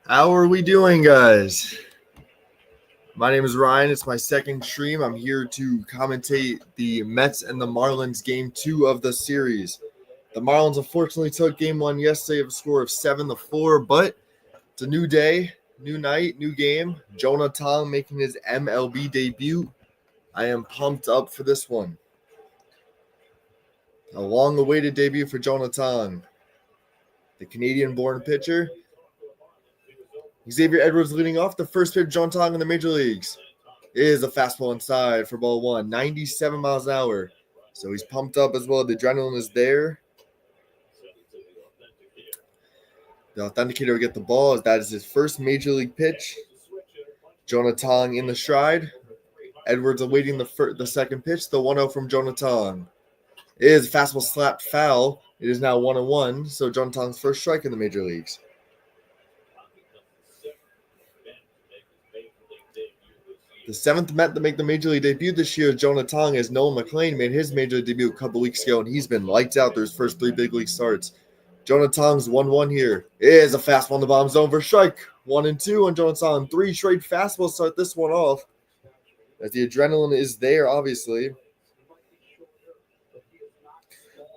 How are we doing, guys? My name is Ryan. It's my second stream. I'm here to commentate the Mets and the Marlins game 2 of the series. The Marlins unfortunately took game 1 yesterday with a score of 7-4, but it's a new day, new night, new game. Jonah Tong making his MLB debut. I am pumped up for this one. A long-awaited debut for Jonah Tong, the Canadian-born pitcher. Xavier Edwards leading off. The first pitch, Jonah Tong in the major leagues. Is a fastball inside for ball one, 97 miles an hour. So he's pumped up as well. The adrenaline is there. The authenticator will get the ball as that is his first major league pitch. Jonah Tong in the stride. Edwards awaiting the second pitch. The 1-0 from Jonah Tong. Is fastball slapped foul. It is now 1-1. So Jonah Tong's first strike in the major leagues. The seventh Met to make the major league debut this year, Jonah Tong, as Nolan McLean made his major league debut a couple weeks ago, and he's been lights out through his first 3 big league starts. Jonah Tong's 1-1 here. Is a fastball in the bottom zone for strike. 1-2 on Jonah Tong. 3 straight fastballs start this one off. As the adrenaline is there, obviously.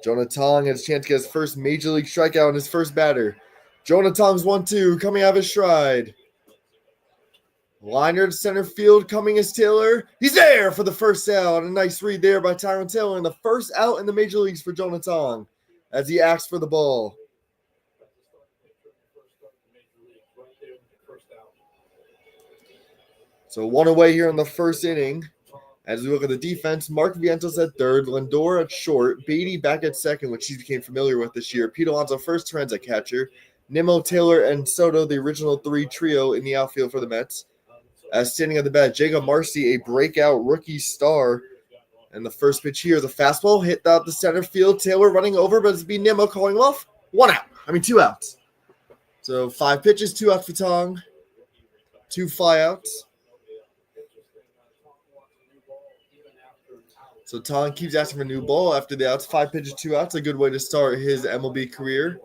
Jonah Tong has a chance to get his first major league strikeout in his first batter. Jonah Tong's 1-2 coming out of his stride. Liner to center field, coming is Taylor. He's there for the first out. A nice read there by Tyrone Taylor. And the first out in the major leagues for Jonah Tong as he asks for the ball. So 1 away here in the first inning. As we look at the defense, Mark Vientos at third, Lindor at short, Beatty back at second, which he became familiar with this year. Pete Alonso first turns at catcher. Nimmo, Taylor, and Soto, the original 3 trio in the outfield for the Mets. As standing at the bat, Jacob Marcy, a breakout rookie star. And the first pitch here is a fastball hit out the center field. Taylor running over, but it's be Nimmo calling him off. 2 outs. So 5 pitches, 2 outs for Tong. 2 flyouts. So Tong keeps asking for a new ball after the outs. 5 pitches, 2 outs. A good way to start his MLB career.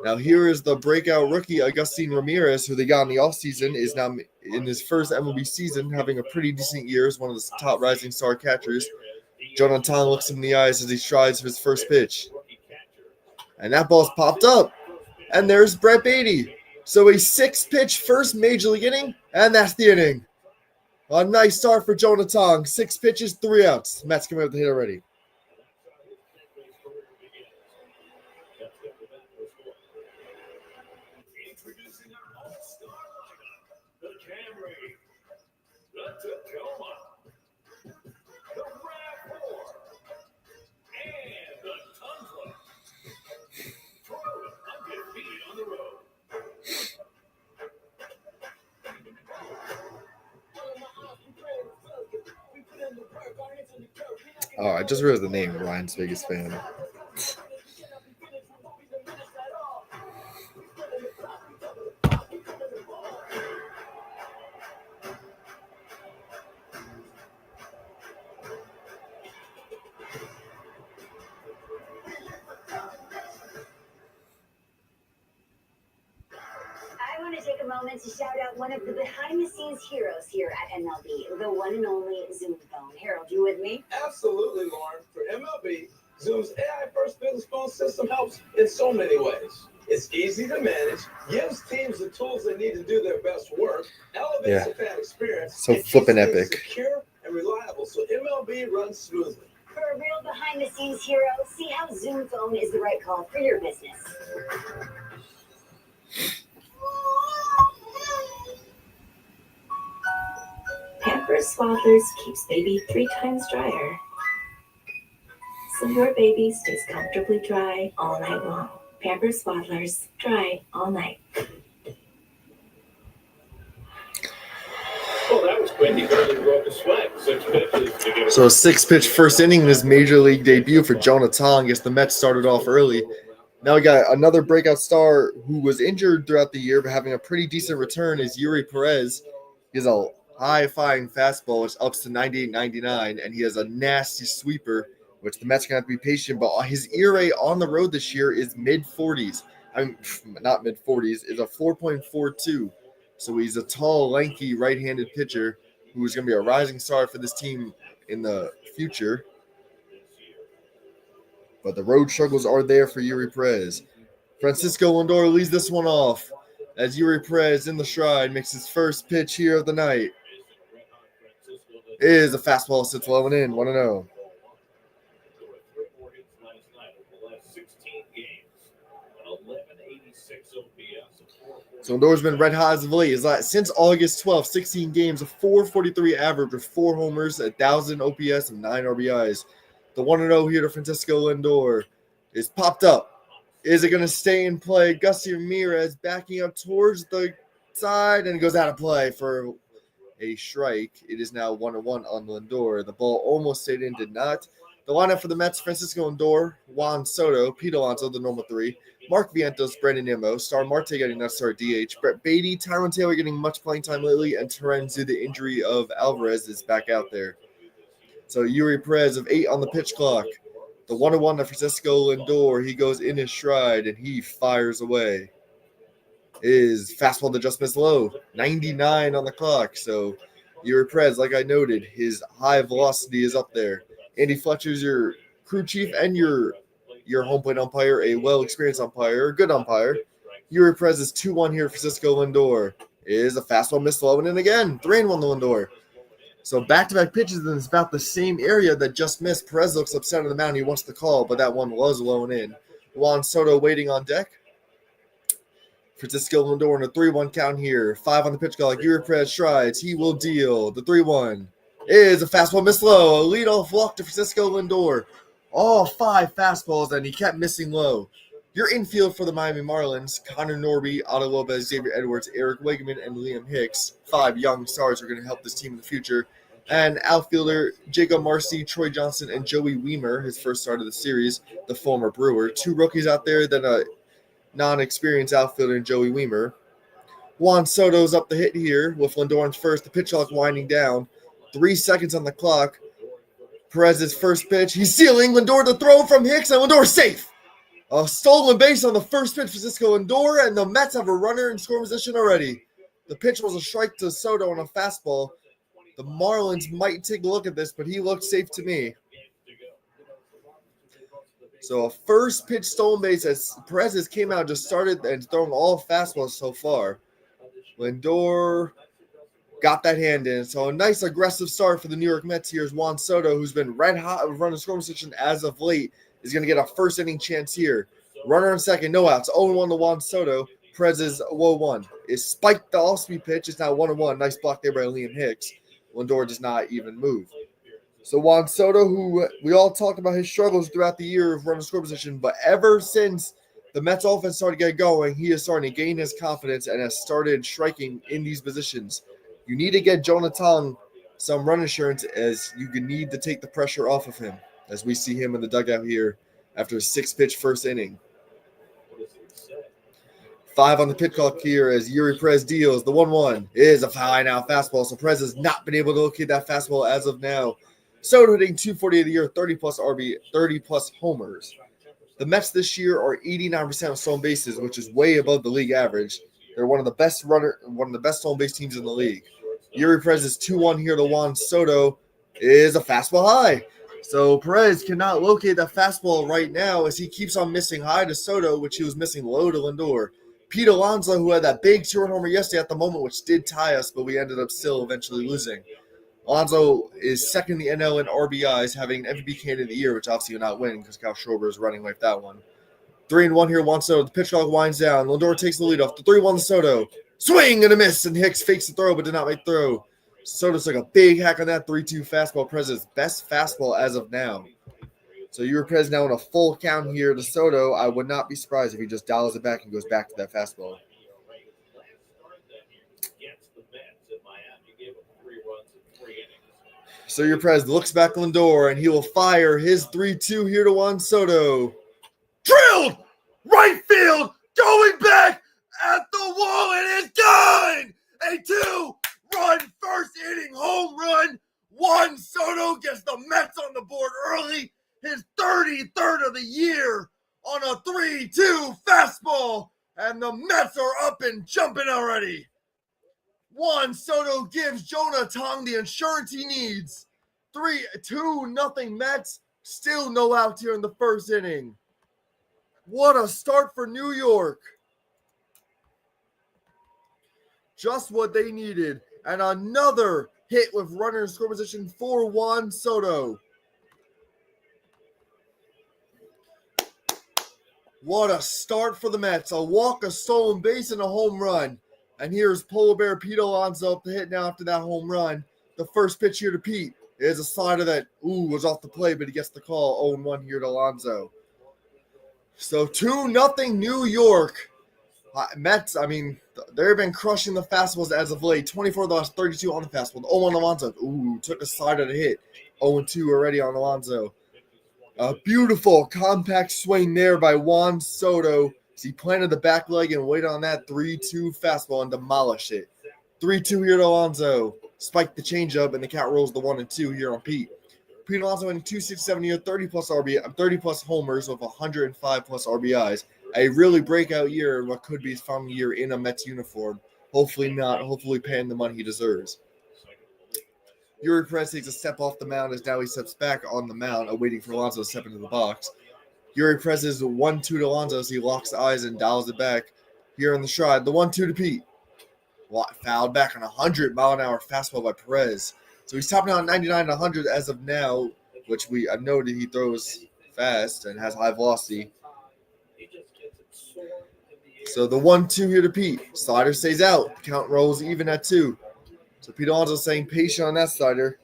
Now here is the breakout rookie, Agustin Ramirez, who they got in the offseason, is now in his first MLB season, having a pretty decent year as one of the top rising star catchers. Jonah Tong looks him in the eyes as he strides for his first pitch. And that ball's popped up. And there's Brett Beatty. So a 6-pitch first major league inning, and that's the inning. A nice start for Jonah Tong. 6 pitches, 3 outs. Mets coming up with the hit already. Oh, I just realized the name. Ryan's biggest fan. I want to take a moment to shout out one of the behind-the-scenes heroes here at MLB, the one and only Zoom Phone. Harold, you with me? Absolutely, Lauren. For MLB, Zoom's AI-first business phone system helps in so many ways. It's easy to manage, gives teams the tools they need to do their best work, elevates the fan experience, so flippin' epic, secure and reliable, so MLB runs smoothly. For a real behind-the-scenes hero, see how Zoom Phone is the right call for your business. Pampers Swaddlers keeps baby 3 times drier, so your baby stays comfortably dry all night long. Pampers Swaddlers, dry all night. Well, that was quick. He barely broke a sweat. 6 pitches to give So a 6-pitch first inning in his major league debut for Jonah Tong. Guess the Mets started off early. Now we got another breakout star who was injured throughout the year, but having a pretty decent return is Yuri Perez. He has a high-flying fastball, which ups to 98-99, and he has a nasty sweeper, which the Mets are going to have to be patient. But his ERA on the road this year is mid-40s. I'm not mid-40s, is a 4.42. So he's a tall, lanky, right-handed pitcher who is going to be a rising star for this team in the future. But the road struggles are there for Yuri Perez. Francisco Lindor leads this one off as Yuri Perez in the stride makes his first pitch here of the night. It is a fastball, sits low and in, 1-0. So Lindor's been red hot as of late. Since August 12th, 16 games, a 4.43 average with 4 homers, 1,000 OPS, and 9 RBIs. The 1-0 here to Francisco Lindor is popped up. Is it going to stay in play? Gusty Ramirez backing up towards the side and goes out of play for a strike. It is now 1-1 on Lindor. The ball almost stayed in, did not. The lineup for the Mets: Francisco Lindor, Juan Soto, Pete Alonso, the normal 3, Mark Vientos, Brandon Nimmo, Star Marte getting that start DH, Brett Beatty, Tyron Taylor getting much playing time lately, and Terens, due to the injury of Alvarez, is back out there. So Yuri Perez of 8 on the pitch clock. The 1-1 to Francisco Lindor. He goes in his stride and he fires away. His fastball to just miss low, 99 on the clock. So Yuri Perez, like I noted, his high velocity is up there. Andy Fletcher's your crew chief and your home plate umpire, a well-experienced umpire, a good umpire. Yuri Perez is 2-1 here for Francisco Lindor. Is a fastball missed low and in again, 3-1 to Lindor. So back-to-back pitches in it's about the same area that just missed. Perez looks upset on the mound. He wants the call, but that one was low and in. Juan Soto waiting on deck. Francisco Lindor in a 3-1 count here. 5 on the pitch clock. Yuri Perez strides. He will deal. The 3-1 is a fastball missed low. A leadoff walk to Francisco Lindor. All 5 fastballs, and he kept missing low. Your infield for the Miami Marlins: Connor Norby, Otto Lopez, Xavier Edwards, Eric Wegman, and Liam Hicks. 5 young stars who are going to help this team in the future. And outfielder Jacob Marcy, Troy Johnson, and Joey Weimer, his first start of the series, the former Brewer. 2 rookies out there, then a non-experienced outfielder in Joey Weimer. Juan Soto's up the hit here with Lindor on first. The pitch clock winding down. 3 seconds on the clock. Perez's first pitch. He's sealing. Lindor to throw from Hicks, and Lindor safe. A stolen base on the first pitch for Francisco Lindor, and the Mets have a runner in scoring position already. The pitch was a strike to Soto on a fastball. The Marlins might take a look at this, but he looked safe to me. So a first pitch stolen base as Perez has came out, just started and thrown all fastballs so far. Lindor got that hand in. So a nice aggressive start for the New York Mets here is Juan Soto, who's been red hot with running scoring position as of late, is going to get a first inning chance here. Runner on second, no outs. 0-1 to Juan Soto. Perez's 0-1 is spiked the off-speed pitch. It's now 1-1. Nice block there by Liam Hicks. Lindor does not even move. So Juan Soto, who we all talked about his struggles throughout the year of running score position, but ever since the Mets offense started to get going, he is starting to gain his confidence and has started striking in these positions. You need to get Jonathan some run insurance, as you need to take the pressure off of him, as we see him in the dugout here after a 6-pitch first inning. 5 on the pitch clock here as Yuri Perez deals. The 1-1 is a fly now fastball, so Perez has not been able to locate that fastball as of now. Soto hitting 240 of the year, 30-plus RB, 30-plus homers. The Mets this year are 89% of stolen bases, which is way above the league average. They're one of the best stolen base teams in the league. Yuri Perez is 2-1 here to Juan Soto. Is a fastball high. So Perez cannot locate that fastball right now as he keeps on missing high to Soto, which he was missing low to Lindor. Pete Alonso, who had that big 2-run homer yesterday at the moment, which did tie us, but we ended up still eventually losing. Alonso is second in the NL in RBIs, having an MVP candidate of the year, which obviously will not win because Kyle Schwarber is running with that one. 3-1 here, Juan Soto. The pitch clock winds down. Lindor takes the lead off. The 3-1 to Soto. Swing and a miss, and Hicks fakes the throw but did not make the throw. Soto took a big hack on that 3-2 fastball. Perez's best fastball as of now. So Yuri Perez now in a full count here to Soto. I would not be surprised if he just dials it back and goes back to that fastball. So Yuri Perez looks back Lindor, and he will fire his 3-2 here to Juan Soto. Drilled! Right field! Going back at the wall, and it's gone! A 2-run first inning home run. Juan Soto gets the Mets on the board early. His 33rd of the year. on a 3-2 fastball, and the Mets are up and jumping already. Juan Soto gives Jonah Tong the insurance he needs. 2-0 Mets. Still no outs here in the first inning. What a start for New York. Just what they needed. And another hit with runner in scoring position for Juan Soto. What a start for the Mets. A walk, a stolen base, and a home run. And here's Polar Bear Pete Alonso up to hit now after that home run. The first pitch here to Pete is a slider that, was off the play, but he gets the call. 0-1 here to Alonso. So 2-0 New York. Mets, they've been crushing the fastballs as of late. 24 of the last 32 on the fastball. 0-1 Alonso. Took a slider to hit. 0-2 already on Alonso. A beautiful compact swing there by Juan Soto. He planted the back leg and waited on that 3-2 fastball and demolished it. 3-2 here to Alonso. Spiked the changeup, and the count rolls the 1-2 here on Pete. Pete Alonso winning 267 year, 30 plus homers with 105 plus RBIs. A really breakout year in what could be his final year in a Mets uniform. Hopefully not. Hopefully paying the money he deserves. Yuri Perez takes a step off the mound as now he steps back on the mound, awaiting for Alonso to step into the box. Yuri Perez is 1-2 to Alonso as he locks eyes and dials it back here in the stride. The 1-2 to Pete. Fouled back on a 100-mile-an-hour fastball by Perez. So he's topping out 99 to 100 as of now, which I've noted he throws fast and has high velocity. So the 1-2 here to Pete. Slider stays out. The count rolls even at 2. So Pete Alonso saying patient on that slider.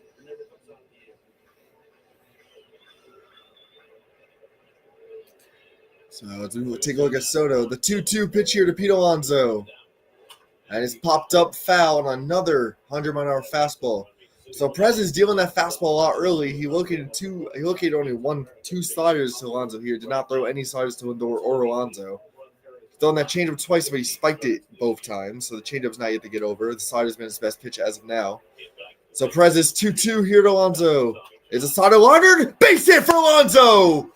So we'll take a look at Soto. The 2-2 pitch here to Pete Alonso. And it's popped up foul on another 100-mile-an-hour fastball. So Perez is dealing that fastball a lot early. He located only 2 sliders to Alonso here. Did not throw any sliders to Lindor or Alonso. Thrown that changeup twice, but he spiked it both times. So the changeup's not yet to get over. The slider's been his best pitch as of now. So Perez is 2-2 here to Alonso. Is a slider laundered? Base hit for Alonso!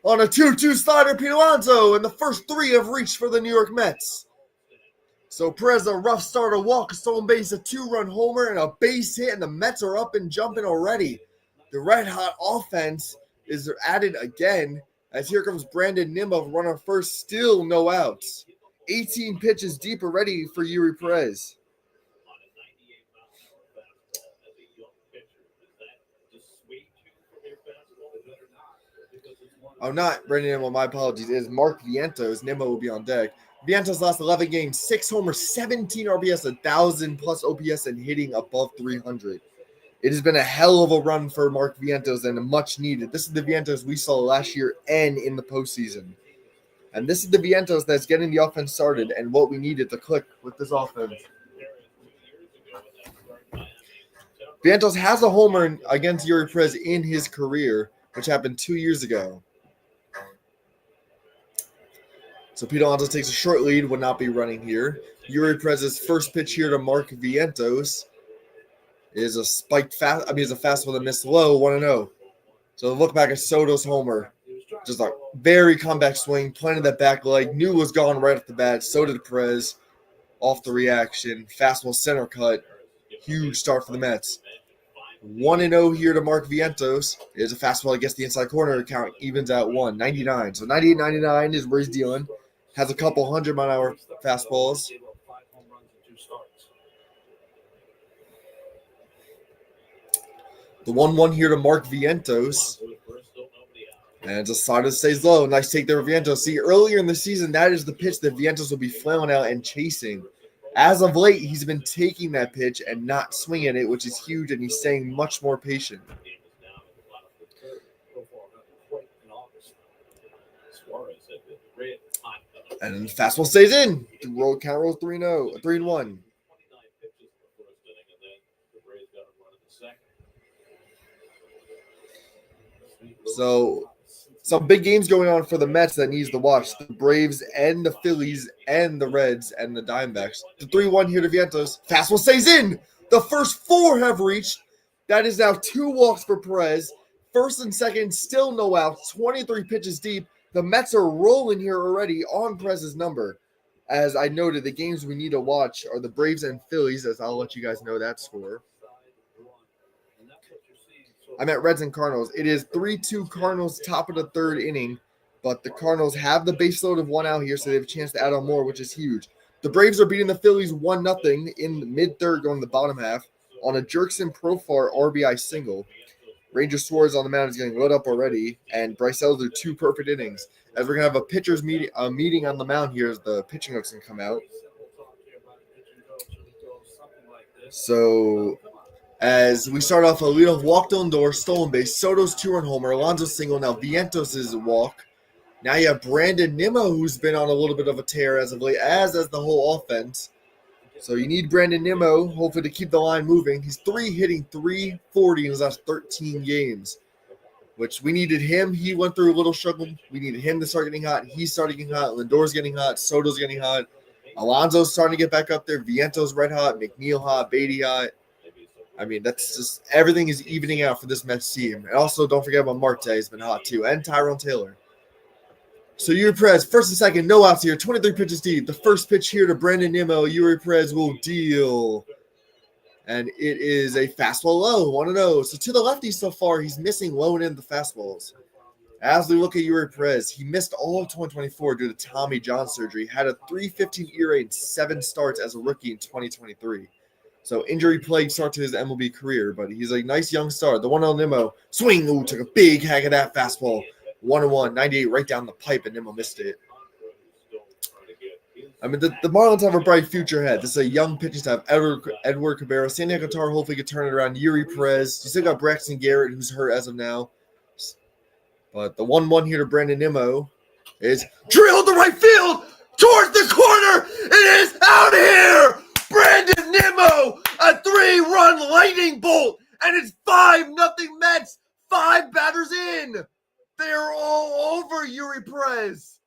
On a 2-2 slider, Pete Alonso, and the first 3 have reached for the New York Mets. So Perez, a rough start, a walk, a stolen base, a 2-run homer, and a base hit, and the Mets are up and jumping already. The red-hot offense is added again, as here comes Brandon Nimmo, runner first, still no outs. 18 pitches deep already for Yuri Perez. Oh, not Brandon Nimmo, my apologies. It is Mark Vientos. Nimmo will be on deck. Vientos last 11 games, 6 homers, 17 RBS, 1,000 plus OPS, and hitting above 300. It has been a hell of a run for Mark Vientos and much needed. This is the Vientos we saw last year and in the postseason. And this is the Vientos that's getting the offense started and what we needed to click with this offense. Vientos has a homer against Yuri Perez in his career, which happened 2 years ago. So Pete Alonso takes a short lead, would not be running here. Yuri Perez's first pitch here to Mark Vientos is a fastball that missed low, 1-0. So look back at Soto's homer. Just a very compact swing, planted that back leg, knew was gone right off the bat. So did Perez off the reaction. Fastball center cut. Huge start for the Mets. 1-0 here to Mark Vientos. Is a fastball against the inside corner. Count evens out 1, 99. So 98-99 is where he's dealing. Has a couple 100-mile-an-hour fastballs. The 1-1 here to Mark Vientos. And just slider stays low. Nice take there of Vientos. See, earlier in the season, that is the pitch that Vientos will be flailing out and chasing. As of late, he's been taking that pitch and not swinging it, which is huge, and he's staying much more patient. And the fastball stays in. The roll count rolls 3-0, 3-1. So some big games going on for the Mets that needs to watch. The Braves and the Phillies and the Reds and the Diamondbacks. The 3-1 here to Vientos. Fastball stays in. The first 4 have reached. That is now 2 walks for Perez. First and second, still no outs. 23 pitches deep. The Mets are rolling here already on Perez's number. As I noted, the games we need to watch are the Braves and Phillies, as I'll let you guys know that score. I'm at Reds and Cardinals. It is 3-2 Cardinals, top of the third inning, but the Cardinals have the base load of 1 out here, so they have a chance to add on more, which is huge. The Braves are beating the Phillies 1-0 in the mid-third going the bottom half on a Jerkson Profar RBI single. Ranger Suarez on the mound is getting lit up already, and Bryce Elder 2 perfect innings. As we're going to have a pitcher's meeting on the mound here as the pitching notes can come out. So, as we start off, a leadoff walk to Lindor, stolen base, Soto's 2-run homer, Alonso single, now Vientos' walk. Now you have Brandon Nimmo, who's been on a little bit of a tear as of late, as the whole offense. So you need Brandon Nimmo, hopefully, to keep the line moving. He's hitting 340 in his last 13 games, which we needed him. He went through a little struggle. We needed him to start getting hot. He's starting getting hot. Lindor's getting hot. Soto's getting hot. Alonso's starting to get back up there. Viento's red hot. McNeil hot. Beatty hot. I mean, that's just everything is evening out for this Mets team. And also, don't forget about Marte. He's been hot too. And Tyrone Taylor. So Yuri Perez, first and second, no outs here. 23 pitches deep. The first pitch here to Brandon Nimmo. Yuri Perez will deal. And it is a fastball low, 1-0. So to the lefty so far, he's missing low and in the fastballs. As we look at Yuri Perez, he missed all of 2024 due to Tommy John surgery. Had a 3.15 ERA in 7 starts as a rookie in 2023. So injury-plagued start to his MLB career, but he's a nice young star. The 1-0 Nimmo, swing, ooh, took a big hack at that fastball. 1-1, 98 right down the pipe, and Nimmo missed it. I mean, the Marlins have a bright future ahead. This is a young pitching staff. Edward Cabrera, Sandy Alcantara hopefully could turn it around. Yuri Perez. You still got Braxton Garrett, who's hurt as of now. But the 1-1 here to Brandon Nimmo is drilled to right field towards the corner. It is out of here. Brandon Nimmo, a 3-run lightning bolt, and it's 5-0 Mets. 5 batters in. They're all over Yuri Perez.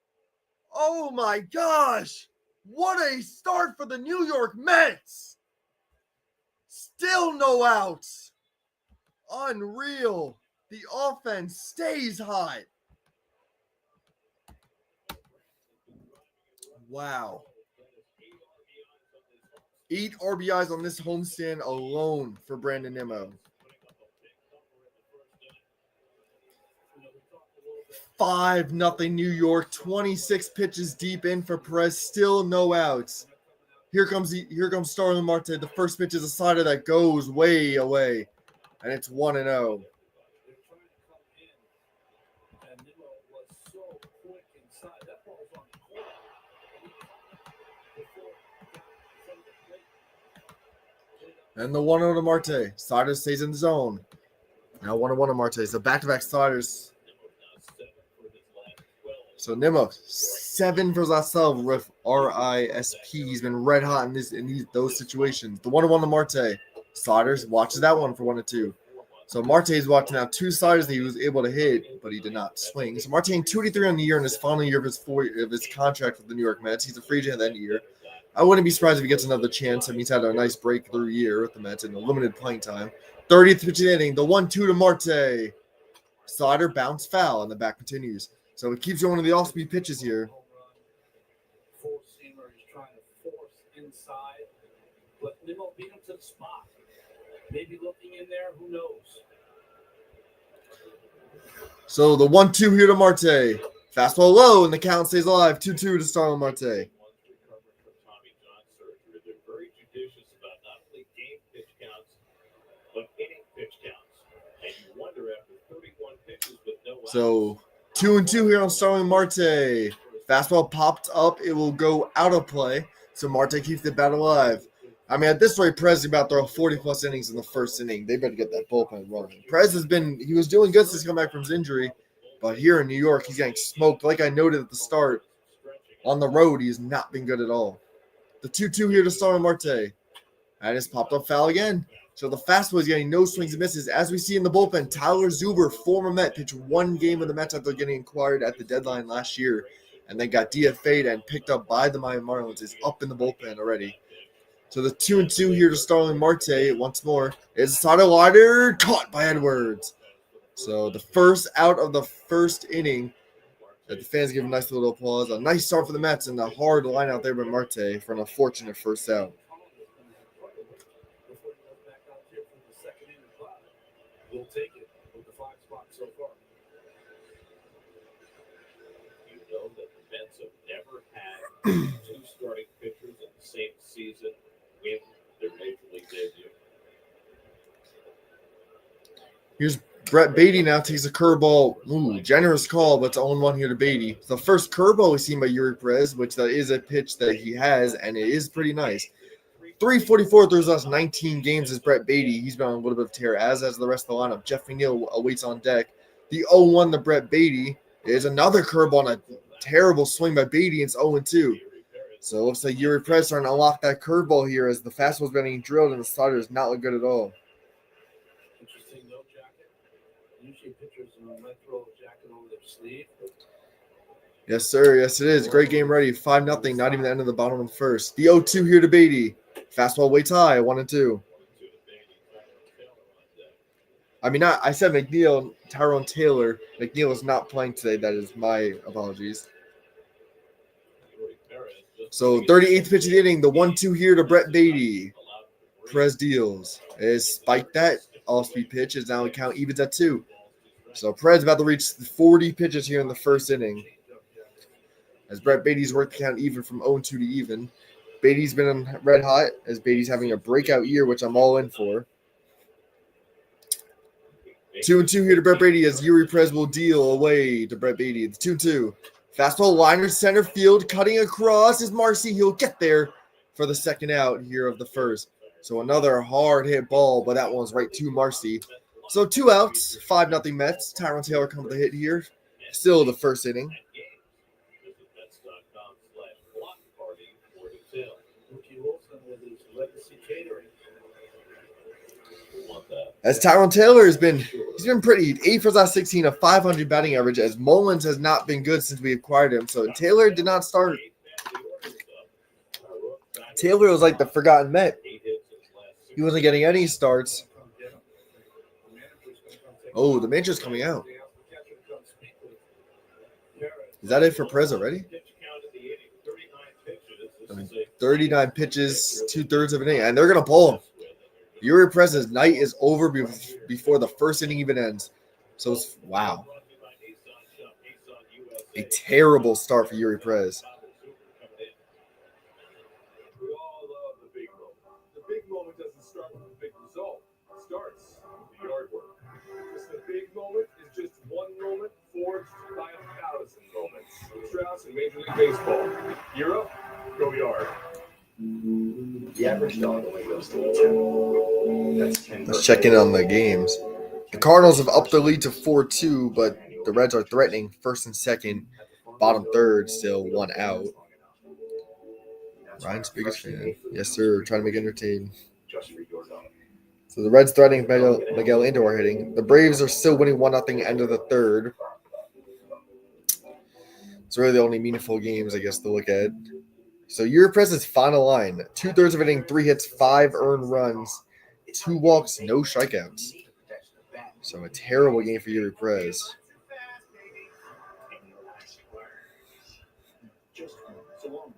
Oh my gosh. What a start for the New York Mets. Still no outs. Unreal. The offense stays hot. Wow. 8 RBIs on this homestand alone for Brandon Nimmo. 5-0 New York. 26 pitches deep in for Perez. Still no outs. Here comes Starlin Marte. The first pitch is a slider that goes way away, and it's 1-0. And the 1-0 to Marte. Slider stays in the zone. Now 1-1 to Marte. So back-to-back sliders. So Nimmo, 7 for his last 12 with RISP. He's been red hot in those situations. The 1-1 to Marte. Sliders, watches that one for 1-2. So Marte's watching out 2 sliders that he was able to hit, but he did not swing. So Marte 2-3 on the year in his final year of his contract with the New York Mets. He's a free agent at the end of the year. I wouldn't be surprised if he gets another chance. I mean, he's had a nice breakthrough year with the Mets in a limited playing time. 30th pitch of the inning, the 1-2 to Marte. Slider, bounce, foul, and the back continues. So it keeps going to the off-speed pitches here. Four-seamer is trying to force inside, but Nimmo beat him to the spot. Maybe looking in there, who knows? So the 1-2 here to Marte. Fastball low, and the count stays alive. 2-2 to Starlin Marte. So 2-2 here on Starlin Marte. Fastball popped up. It will go out of play. So Marte keeps the bat alive. I mean, at this rate, Perez is about to throw 40-plus innings in the first inning. They better get that bullpen running. Perez he was doing good since coming back from his injury. But here in New York, he's getting smoked. Like I noted at the start, on the road, he has not been good at all. The 2-2 here to Starlin Marte. And it's popped up foul again. So the fastball is getting no swings and misses. As we see in the bullpen, Tyler Zuber, former Met, pitched 1 game with the Mets after getting acquired at the deadline last year, and then got DFA'd and picked up by the Miami Marlins, is up in the bullpen already. So the 2-2 here to Starlin Marte once more is a slider caught by Edwards. So the first out of the first inning The fans give a nice little applause. A nice start for the Mets and a hard line out there by Marte for an unfortunate first out. We'll take it with the 5 spot so far. You know that the Mets have never had 2 starting pitchers in the same season win their major league debut. Here's Brett Beatty now takes a curveball. Ooh, generous call, but it's 0-1 here to Beatty. The first curveball we've seen by Yuri Perez, which that is a pitch that he has, and it is pretty nice. 344 through his last 19 games is Brett Beatty. He's been on a little bit of tear, as has the rest of the lineup. Jeff McNeil awaits on deck. The 0-1 to Brett Beatty is another curveball on a terrible swing by Beatty. It's 0-2. So it looks like Yuri Perez starting to unlock that curveball here as the fastball's been getting drilled and the slider does not look good at all. Interesting no jacket. Usually pitchers might throw a jacket over their sleeve. Yes, sir. Yes, it is. Great game ready. 5-0. Not even the end of the bottom of the first. The 0-2 here to Beatty. Fastball waits high. 1-2. I mean, I said McNeil, Tyrone Taylor. McNeil is not playing today. That is my apologies. So 38th pitch of the inning. The 1-2 here to Brett Beatty. Perez deals. Is spiked that. All-speed pitch is now count evens at 2. So Perez about to reach 40 pitches here in the first inning. As Brett Beatty's worked the count even from 0-2 to even. Beatty's been red hot as Beatty's having a breakout year, which I'm all in for. 2-2 here to Brett Beatty as Yuri Perez will deal away to Brett Beatty. It's 2-2. Fastball liner center field, cutting across is Marcy. He'll get there for the second out here of the first. So another hard hit ball, but that one's right to Marcy. So 2 outs, 5-0 Mets. Tyrone Taylor comes with a hit here. Still the first inning. As Tyrone Taylor he's been pretty 8 for his last 16, a 500 batting average. As Mullins has not been good since we acquired him, so Taylor did not start. Taylor was like the forgotten Met. He wasn't getting any starts. Oh, the manager's coming out. Is that it for Perez already? 39 pitches, 2/3 of an inning, and they're gonna pull him. Yuri Perez's night is over before the first inning even ends. So it's wow. A terrible start for Yuri Perez. We all love the big moment. The big moment doesn't start with a big result. It starts with the yard work. Because the big moment is just one moment forged by 1,000 moments. Strauss in Major League Baseball. You're up, go yard. The average dog only goes to the gym. That's 10. Let's check in on the games. The Cardinals have upped the lead to 4-2, but the Reds are threatening first and second, bottom third, still 1 out. Ryan's biggest fan. Yes, sir. Trying to make it entertaining. Just for your dog. So the Reds threatening Miguel Indor hitting. The Braves are still winning 1-0 end of the third. It's really the only meaningful games, I guess, to look at. So Yuri Perez's final line: 2/3 of inning, 3 hits, 5 earned runs, 2 walks, no strikeouts. So a terrible game for Yuri Perez. Just so long,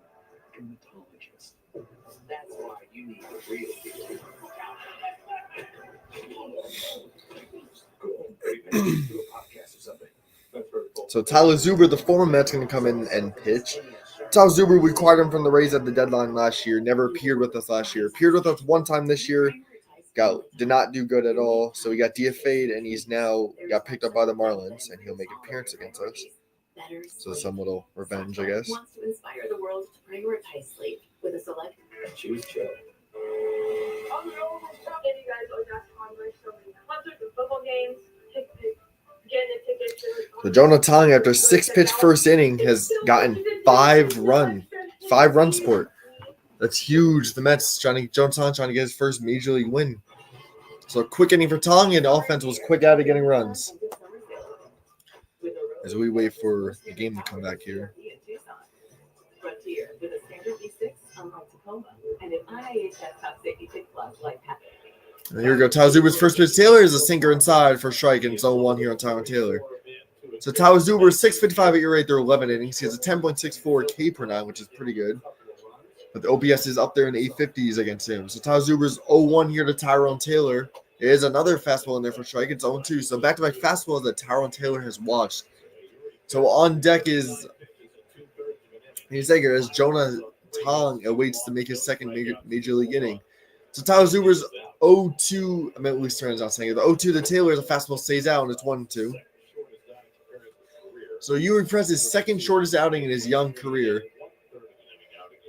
dermatologist. That's why you need a real deal. Go home, baby. Do a podcast or something. That's very cool. So Tyler Zuber, the former Met's, going to come in and pitch. Tyler Zuber, we acquired him from the Rays at the deadline last year. Never appeared with us last year. Appeared with us one time this year. Did not do good at all. So he got DFA'd, and he's now got picked up by the Marlins, and he'll make an appearance against us. So some little revenge, I guess. Wants to inspire the world to prioritize sleep with a select. Choose chill. Maybe you guys always ask Congress so many concerts and football games, getting the tickets. So Jonah Tong, after 6-pitch first inning, has gotten 5 run support. That's huge. The Mets Jonah Tong trying to get his first major league win. So a quick inning for Tong, and the offense was quick out of getting runs. As we wait for the game to come back here. Frontier with a standard V6 unlike Tacoma and an IIHS top safety tick plus like Patrick. And here we go. Tyler Zuber's first pitch. Taylor is a sinker inside for strike, and it's 0-1 here on Tyrone Taylor. So Tyler Zuber, 655 at your rate through 11 innings. He has a 10.64 K per 9, which is pretty good. But the OPS is up there in the 850s against him. So Tyler Zuber's 0-1 here to Tyrone Taylor. There is another fastball in there for strike. It's 0-2. So back-to-back fastballs that Tyrone Taylor has watched. So on deck is as Jonah Tong awaits to make his second major league inning. So Tyler Zuber's 0-2. I meant Luis Turner's not saying it. The 0-2 to Taylor, the fastball stays out, and it's 1-2. So Ewing Press's second shortest outing in his young career.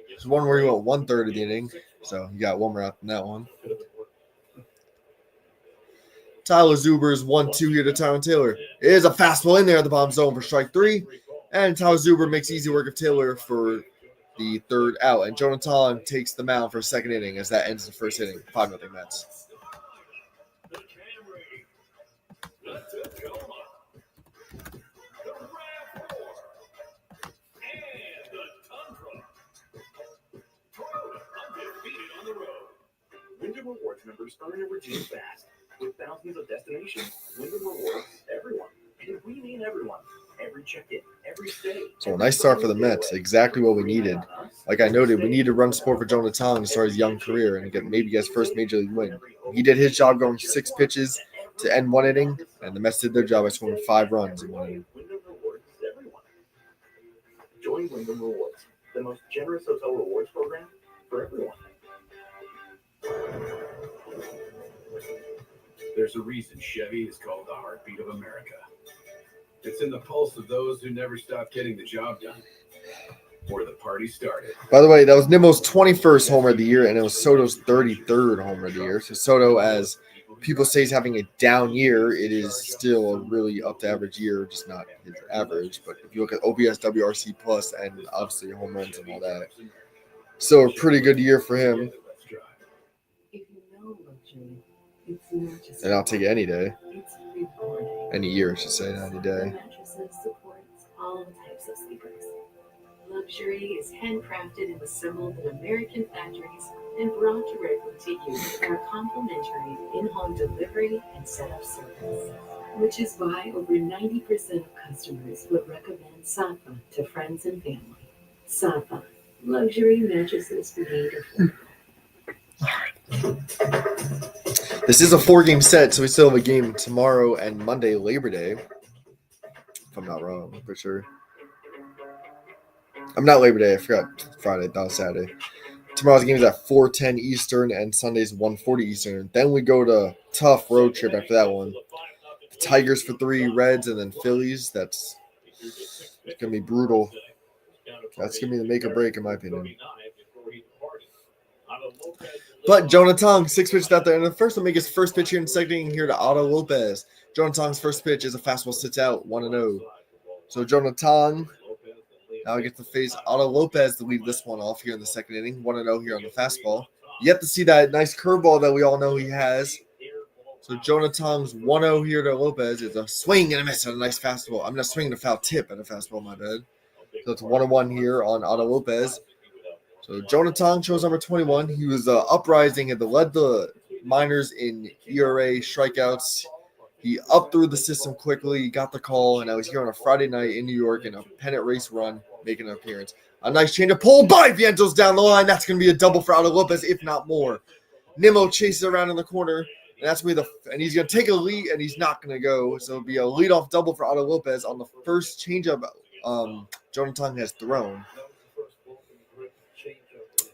There's one where he went 1/3 of the inning, so you got one more out than that one. Tyler Zuber's 1-2 here to Tyrone Taylor. It is a fastball in there at the bottom zone for strike 3, and Tyler Zuber makes easy work of Taylor for the third out, and Jonathan takes the mound for a second inning as that ends the first inning. 5-0 Mets. Wyndham Rewards members earn and redeem fast. With thousands of destinations, Wyndham Rewards everyone. And we mean everyone. Every check-in, every stay. So a nice start for the Mets. Exactly what we needed. Like I noted, we need to run support for Jonah Tong to start his young career and get maybe his first major league win. He did his job going 6 pitches to end 1 inning, and the Mets did their job by scoring 5 runs in 1 inning. Wyndham Rewards everyone. Join Wyndham Rewards, the most generous hotel rewards program for everyone. There's a reason Chevy is called the heartbeat of America. It's in the pulse of those who never stop getting the job done. Where the party started. By the way, that was Nimmo's 21st homer of the year, and it was Soto's 33rd homer of the year. So Soto, as people say, is having a down year. It is still a really up to average year, just not his average. But if you look at OPS, WRC plus, and obviously home runs and all that, still a pretty good year for him. If you know luxury, it's not just And I'll take it any day. It's rewarding. Any year, I should say, not any The day. mattresses supports all types of sleepers. Luxury is handcrafted and assembled in American factories and brought directly to you with our complimentary in-home delivery and setup service. Which is why over 90% of customers would recommend Safa to friends and family. Safa, luxury mattresses made of This is a 4-game set, so we still have a game tomorrow and Monday, Labor Day. If I'm not wrong, for sure. I'm not Labor Day. I forgot Friday. That was Saturday. Tomorrow's game is at 4:10 Eastern and Sunday's 1:40 Eastern. Then we go to tough road trip after that one. The Tigers for 3, Reds, and then Phillies. It's going to be brutal. That's going to be the make or break, in my opinion. But Jonah Tong, 6 pitches out there. And the first will make his first pitch here in the second inning here to Otto Lopez. Jonah Tong's first pitch is a fastball, sits out 1-0. So Jonah Tong now gets to face Otto Lopez to lead this one off here in the second inning. 1-0 here on the fastball. Yet to see that nice curveball that we all know he has. So Jonah Tong's 1-0 here to Lopez. It's a swing and a miss on a nice fastball. I'm not swinging a foul tip at a fastball, my bad. So it's 1-1 here on Otto Lopez. So Jonah Tong chose number 21. He was uprising and led the minors in ERA strikeouts. He up through the system quickly, got the call, and now he's here on a Friday night in New York in a pennant race run, making an appearance. A nice change of pull by Vientos down the line. That's going to be a double for Otto Lopez, if not more. Nimmo chases around in the corner, and that's going to be and he's going to take a lead, and he's not going to go. So it'll be a leadoff double for Otto Lopez on the first changeup Jonah Tong has thrown.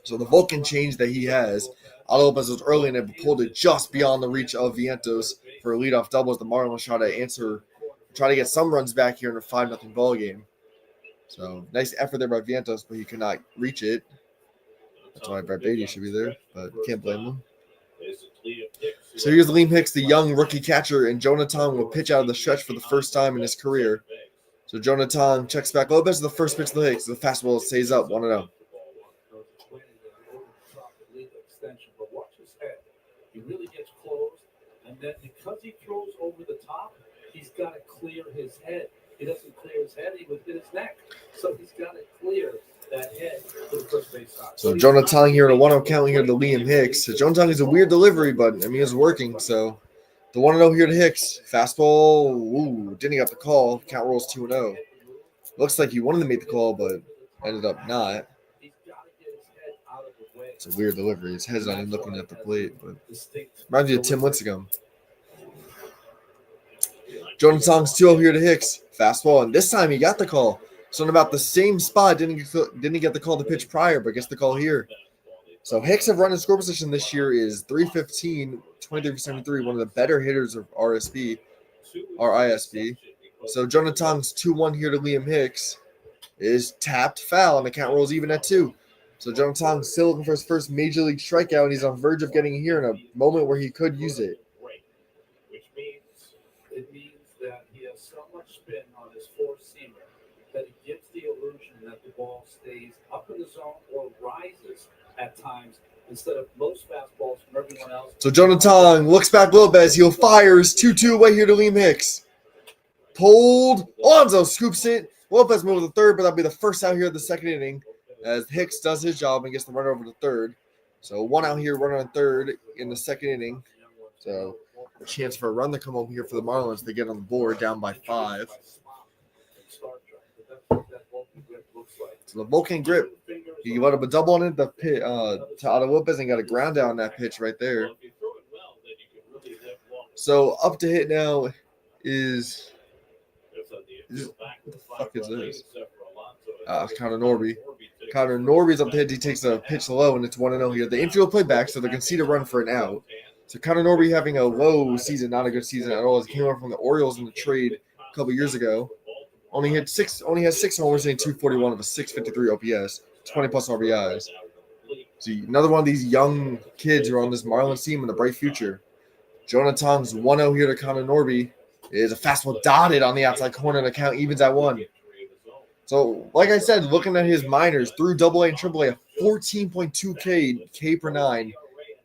So the Vulcan change that he has, Otto Lopez was early in it, but pulled it just beyond the reach of Vientos for a leadoff double as the Marlins try to get some runs back here in a 5-0 ball game. So nice effort there by Vientos, but he could not reach it. That's why Brett Beatty should be there, but can't blame him. So here's Liam Hicks, the young rookie catcher, and Jonah Tong will pitch out of the stretch for the first time in his career. So Jonah Tong checks back Lopez to the first pitch of the Hicks. The fastball stays up 1-0. But watch his head. He really gets closed, and then because he throws over the top, he's got to clear his head. He doesn't clear his head, he would hit his neck. So he's got to clear that head to the first base side. So Jonah Tong here at a 1-0 count here to Liam Hicks. So Jonah Tong is a weird delivery, but I mean it's working. So The 1-0 here to Hicks. Fastball. Ooh, didn't get the call. Count rolls 2-0. Looks like he wanted to make the call, but ended up not. It's a weird delivery. His head's not even looking at the plate, but reminds you of Tim Lincecum. Jordan Tong's 2-0 here to Hicks. Fastball, and this time he got the call. So in about the same spot, didn't get the call the pitch prior, but gets the call here. So Hicks have run in score position this year is 315, 23 for 73, one of the better hitters of ISB. So Jordan Tong's 2-1 here to Liam Hicks is tapped foul, and the count rolls even at 2. So Jordan Tong's still looking for his first major league strikeout, and he's on the verge of getting here in a moment where he could use it. Which means that he has so much spin on his four-seamer that it gives the illusion that the ball stays up in the zone or rises at times instead of most fastballs from everyone else. So Jordan Tong looks back Lopez. He'll fires 2-2 away here to Liam Hicks. Pulled. Alonso scoops it. Lopez moves to third, but that'll be the first out here of the second inning as Hicks does his job and gets the runner over to third. So 1 out here, runner on third in the second inning. So a chance for a run to come over here for the Marlins. They get on the board down by 5. So the Vulcan grip, he let up a double on it to Otto Lopez and got a ground down on that pitch right there. So up to hit now is what the fuck is this? Connor Norby. Connor Norby's up to hit. He takes a pitch low, and it's 1-0 here. The infield play back, so they can see the run for an out. So Connor Norby having a low season, not a good season at all. He came over from the Orioles in the trade a couple years ago. Only has 6 homers and 241 of a 653 OPS, 20 plus RBIs. So another one of these young kids who are on this Marlins team in the bright future. Jonah Tong's 1-0 here to Connor Norby is a fastball dotted on the outside corner, and the count evens at 1. So, like I said, looking at his minors through AA and AAA, a 14.2 K per 9,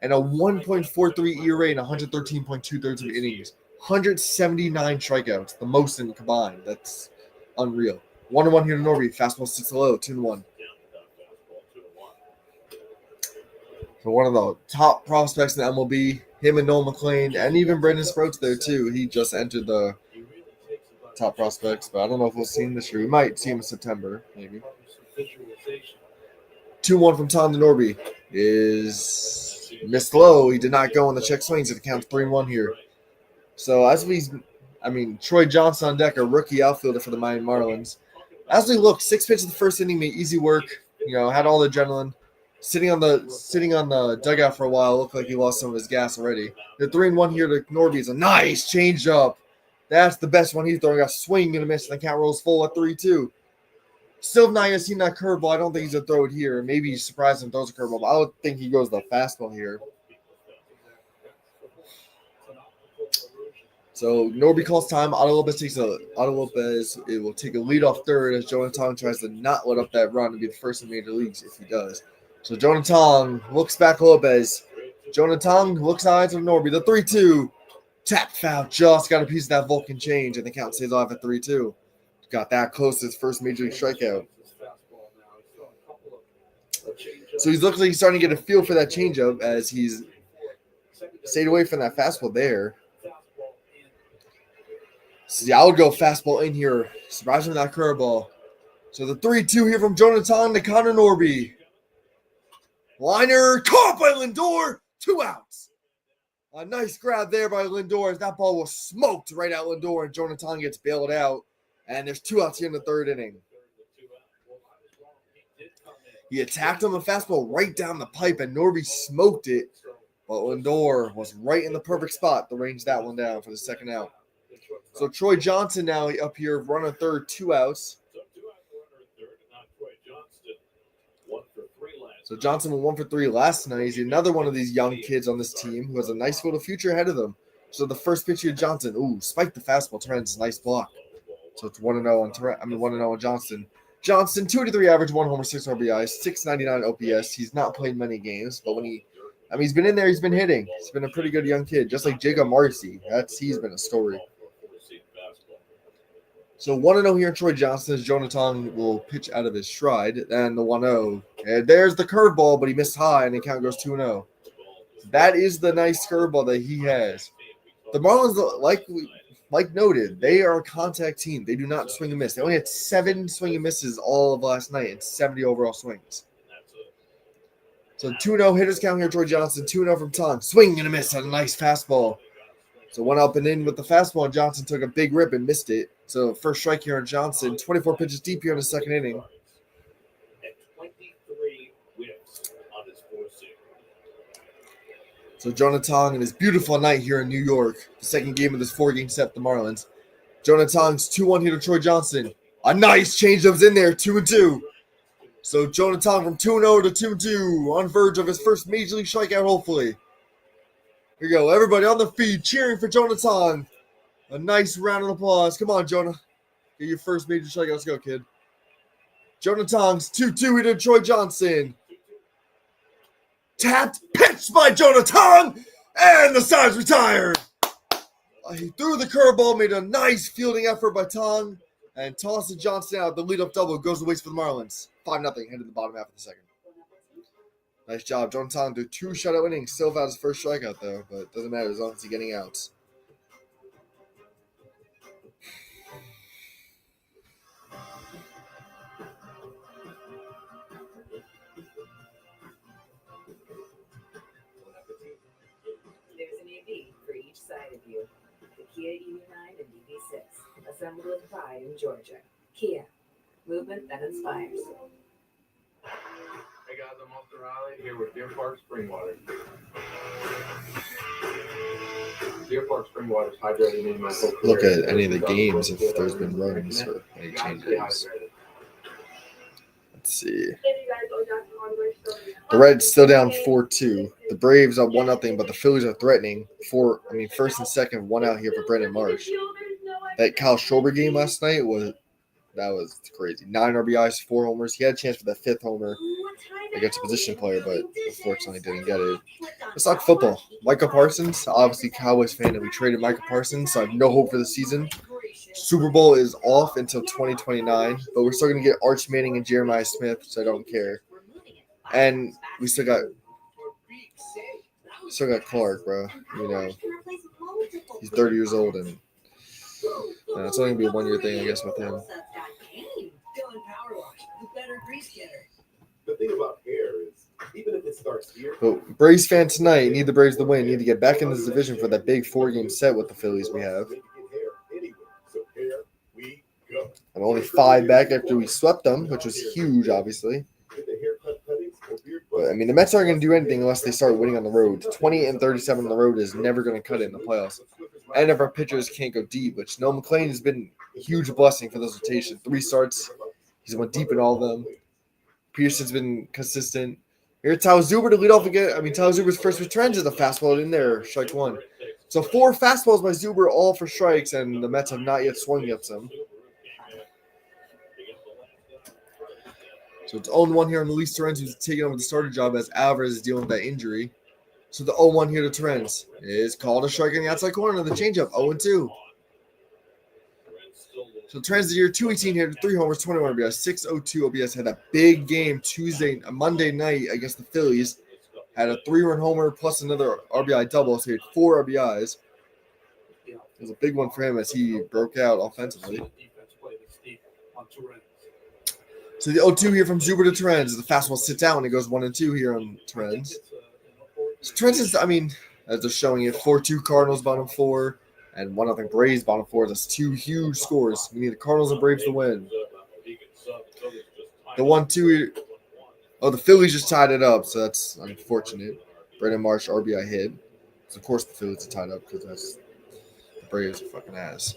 and a 1.43 ERA in 113.2 thirds of innings. 179 strikeouts, the most in combined. That's unreal. 1-1 here to Norby. Fastball sits low, 2-1. So one of the top prospects in the MLB, him and Noel McLean, and even Brendan Sproats there too. He just entered the top prospects, but I don't know if we'll see him this year. We might see him in September, maybe. 2-1 from Tom to Norby is missed low. He did not go on the check swings. It counts 3-1 here. So Troy Johnson on deck, a rookie outfielder for the Miami Marlins. As we look, 6 pitches the first inning, made easy work. Had all the adrenaline. Sitting on the dugout for a while, looked like he lost some of his gas already. The 3-1 here to Norby is a nice changeup. That's the best one he's throwing. Got swing and a miss, and the count rolls full at 3-2. Still not yet seen that curveball. I don't think he's going to throw it here. Maybe he's surprised and throws a curveball. But I would think he goes the fastball here. So Norby calls time. Otto Lopez, it will take a lead off third as Jonah Tong tries to not let up that run to be the first in major leagues if he does. So Jonah Tong looks back Lopez. Jonah Tong looks eyes on Norby. The 3-2. Tap foul. Just got a piece of that Vulcan change, and the count stays off at 3-2. Got that close to his first major league strikeout. So he's looking like he's starting to get a feel for that changeup as he's stayed away from that fastball there. So yeah, I would go fastball in here. Surprising that curveball. So the 3-2 here from Jonah Tong to Connor Norby. Liner caught by Lindor. 2 outs. A nice grab there by Lindor as that ball was smoked right at Lindor, and Jonah Tong gets bailed out. And there's 2 outs here in the third inning. He attacked him a fastball right down the pipe, and Norby smoked it. But Lindor was right in the perfect spot to range that one down for the second out. So Troy Johnson now up here, runner third, 2 outs. So Johnson went 1 for 3 last night. He's another one of these young kids on this team who has a nice little future ahead of them. So the first pitch here, Johnson, spiked the fastball, turns nice block. So it's 1-0 on Johnson. Johnson, 2-3 average, 1 homer, 6 RBI, 699 OPS. He's not played many games, but he's been in there, he's been hitting. He's been a pretty good young kid, just like Jacob Marcy. He's been a story. So 1-0 here in Troy Johnson as Jonah Tong will pitch out of his stride. And the 1-0. And there's the curveball, but he missed high, and the count goes 2-0. That is the nice curveball that he has. The Marlins, like noted, they are a contact team. They do not swing and miss. They only had 7 swing and misses all of last night and 70 overall swings. So 2-0 hitters count here. Troy Johnson, 2-0 from Tong. Swing and a miss on a nice fastball. So went up and in with the fastball, and Johnson took a big rip and missed it. So first strike here on Johnson. 24 pitches deep here in the second inning. So Jonah Tong and his beautiful night here in New York. The second game of this 4-game set, the Marlins. Jonah Tong's 2-1 here to Troy Johnson. A nice changeup's in there, 2-2. So Jonah Tong from 2-0 to 2-2, on verge of his first major league strikeout, hopefully. Here we go, everybody on the feed cheering for Jonah Tong. A nice round of applause. Come on, Jonah. Get your first major strikeout. Let's go, kid. Jonah Tong's 2-2 here to Troy Johnson. Tapped, pitched by Jonah Tong, and the side's retired. He threw the curveball, made a nice fielding effort by Tong, and tossed Johnson out. The leadoff double goes to waste for the Marlins. 5-0 headed the bottom half of the second. Nice job. Jonah Tong threw 2 shutout innings. Still without his first strikeout, though, but it doesn't matter as long as he's getting outs. There's an EV for each side of you. The Kia EV9 and EV6, assembled with pride in Georgia. Kia, movement that inspires. Hey guys, I'm Austin Riley here with Deer Park Spring Water. Deer Park Spring Water is hydrated me my whole career. Look at any of the games if there's been runs or any changes. Let's see. The Reds still down 4-2. The Braves are 1-0, but the Phillies are threatening. First and second, 1 out here for Brandon Marsh. That Kyle Schwarber game last night was crazy. 9 RBIs, 4 homers. He had a chance for the 5th homer against a position player, but unfortunately didn't get it. Let's talk football. Micah Parsons, obviously Cowboys fan, and we traded Micah Parsons, so I have no hope for the season. Super Bowl is off until 2029, but we're still going to get Arch Manning and Jeremiah Smith, so I don't care. And we still got Clark, bro. You know, he's 30 years old, and it's only going to be a 1-year thing, I guess, with him. The thing about hair is, even if it starts here. But Braves fan tonight need the Braves to win. Need to get back in this division for that big 4-game set with the Phillies we have. And only 5 back after we swept them, which was huge, obviously. But, the Mets aren't going to do anything unless they start winning on the road. 20-37 on the road is never going to cut it in the playoffs. And if our pitchers can't go deep, which Noah McClain has been a huge blessing for this rotation. 3 starts. He's went deep in all of them. Pearson's been consistent. Here, Tyler Zuber to lead off again. Tyler Zuber's first return to the fastball in there, strike 1. So 4 fastballs by Zuber, all for strikes, and the Mets have not yet swung against them. So it's 0-1 here on Luis Torrens, who's taking over the starter job as Alvarez is dealing with that injury. So the 0-1 here to Torrens is called a strike in the outside corner of the changeup, 0-2. So Torrens is year 218 here, 3 homers, 21 RBIs, 602 OBS. Had a big game Monday night against the Phillies. Had a 3-run homer plus another RBI double, so he had 4 RBIs. It was a big one for him as he broke out offensively. So the 0-2 here from Zuber to Torrens. The fastball sits out and it goes 1-2 here on Torrens. So Torrens is, as they're showing it, 4-2 Cardinals bottom 4 and 1-0 Braves bottom 4. That's 2 huge scores. We need the Cardinals and Braves to win. The 1-2, the Phillies just tied it up, so that's unfortunate. Brandon Marsh RBI hit. So of course the Phillies are tied up because that's the Braves are fucking ass.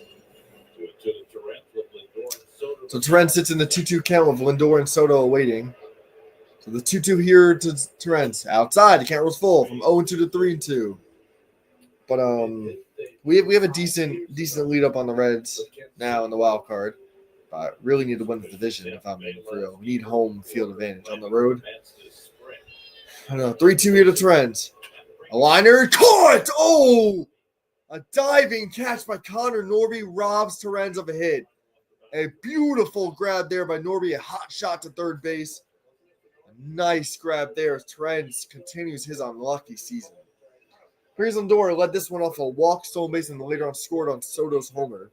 So Torrens sits in the 2-2 count with Lindor and Soto awaiting. So the 2-2 here to Torrens. Outside, the count was full from 0-2 to 3-2. But we have a decent lead up on the Reds now in the wild card. I really need to win the division if I'm being for real. We need home field advantage on the road. I know, 3-2 here to Torrens. A liner caught! Oh! A diving catch by Connor Norby robs Torrens of a hit. A beautiful grab there by Norby, a hot shot to third base. A nice grab there as Torrens continues his unlucky season. Here's Lindor led this one off a walk, stolen base, and later on scored on Soto's homer.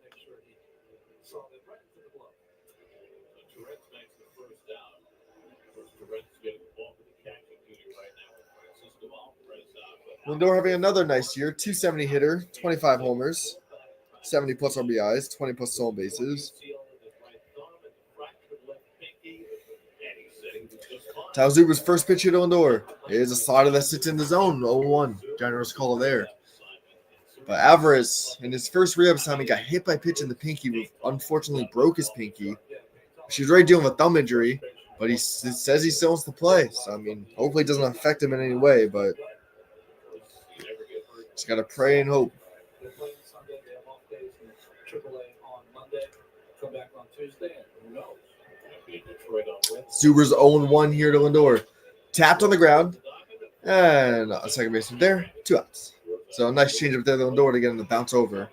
Lindor having another nice year, 270 hitter, 25 homers, 70 plus RBIs, 20 plus stolen bases. Taylor Zuber's first pitch here to Lindor is a slider that sits in the zone, 0-1. Generous call there. But Alvarez, in his first rehab assignment, got hit by a pitch in the pinky, unfortunately broke his pinky. She was already dealing with a thumb injury, but he says he still wants to play. So, I mean, hopefully it doesn't affect him in any way, but just got to pray and hope. Zuber's 0-1 here to Lindor. Tapped on the ground. And a second baseman there. 2 outs. So a nice change up there to Lindor to get him to bounce over.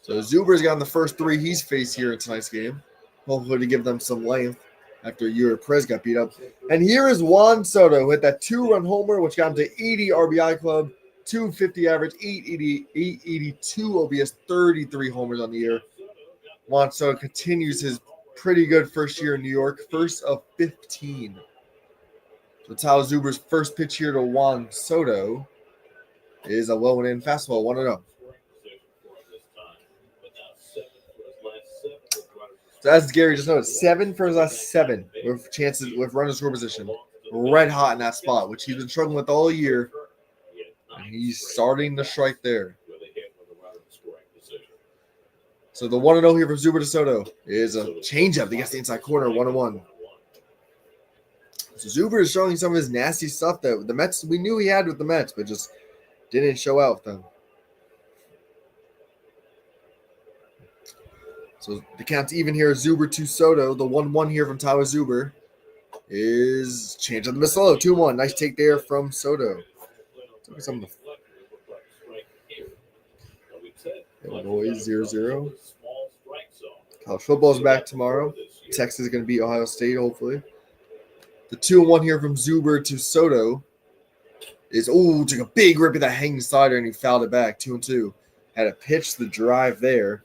So Zuber's gotten the first 3 he's faced here in tonight's game. Hopefully to give them some length after Yuri Perez got beat up. And here is Juan Soto who hit that 2-run homer, which got him to 80 RBI club, 250 average, 882 OBS, 33 homers on the year. Juan Soto continues his pretty good first year in New York, first of 15. So Tyler Zuber's first pitch here to Juan Soto is a low and in fastball, 1-0. So as Gary just noted, 7 for his last 7 with chances with runners score position. Red hot in that spot, which he's been struggling with all year. And he's starting to strike there. So the 1-0 here from Zuber to Soto is a changeup that gets the inside corner, 1-1. So Zuber is showing some of his nasty stuff that the Mets, we knew he had with the Mets, but just didn't show out with them. So the count's even here, Zuber to Soto. The 1-1 here from Tyler Zuber is change of the missile, 2-1. Nice take there from Soto. Some of the Illinois 0-0. College football is back tomorrow. Texas is going to beat Ohio State, hopefully. The 2-1 here from Zuber to Soto is, took a big rip at that hanging slider and he fouled it back, 2-2. Had to pitch the drive there,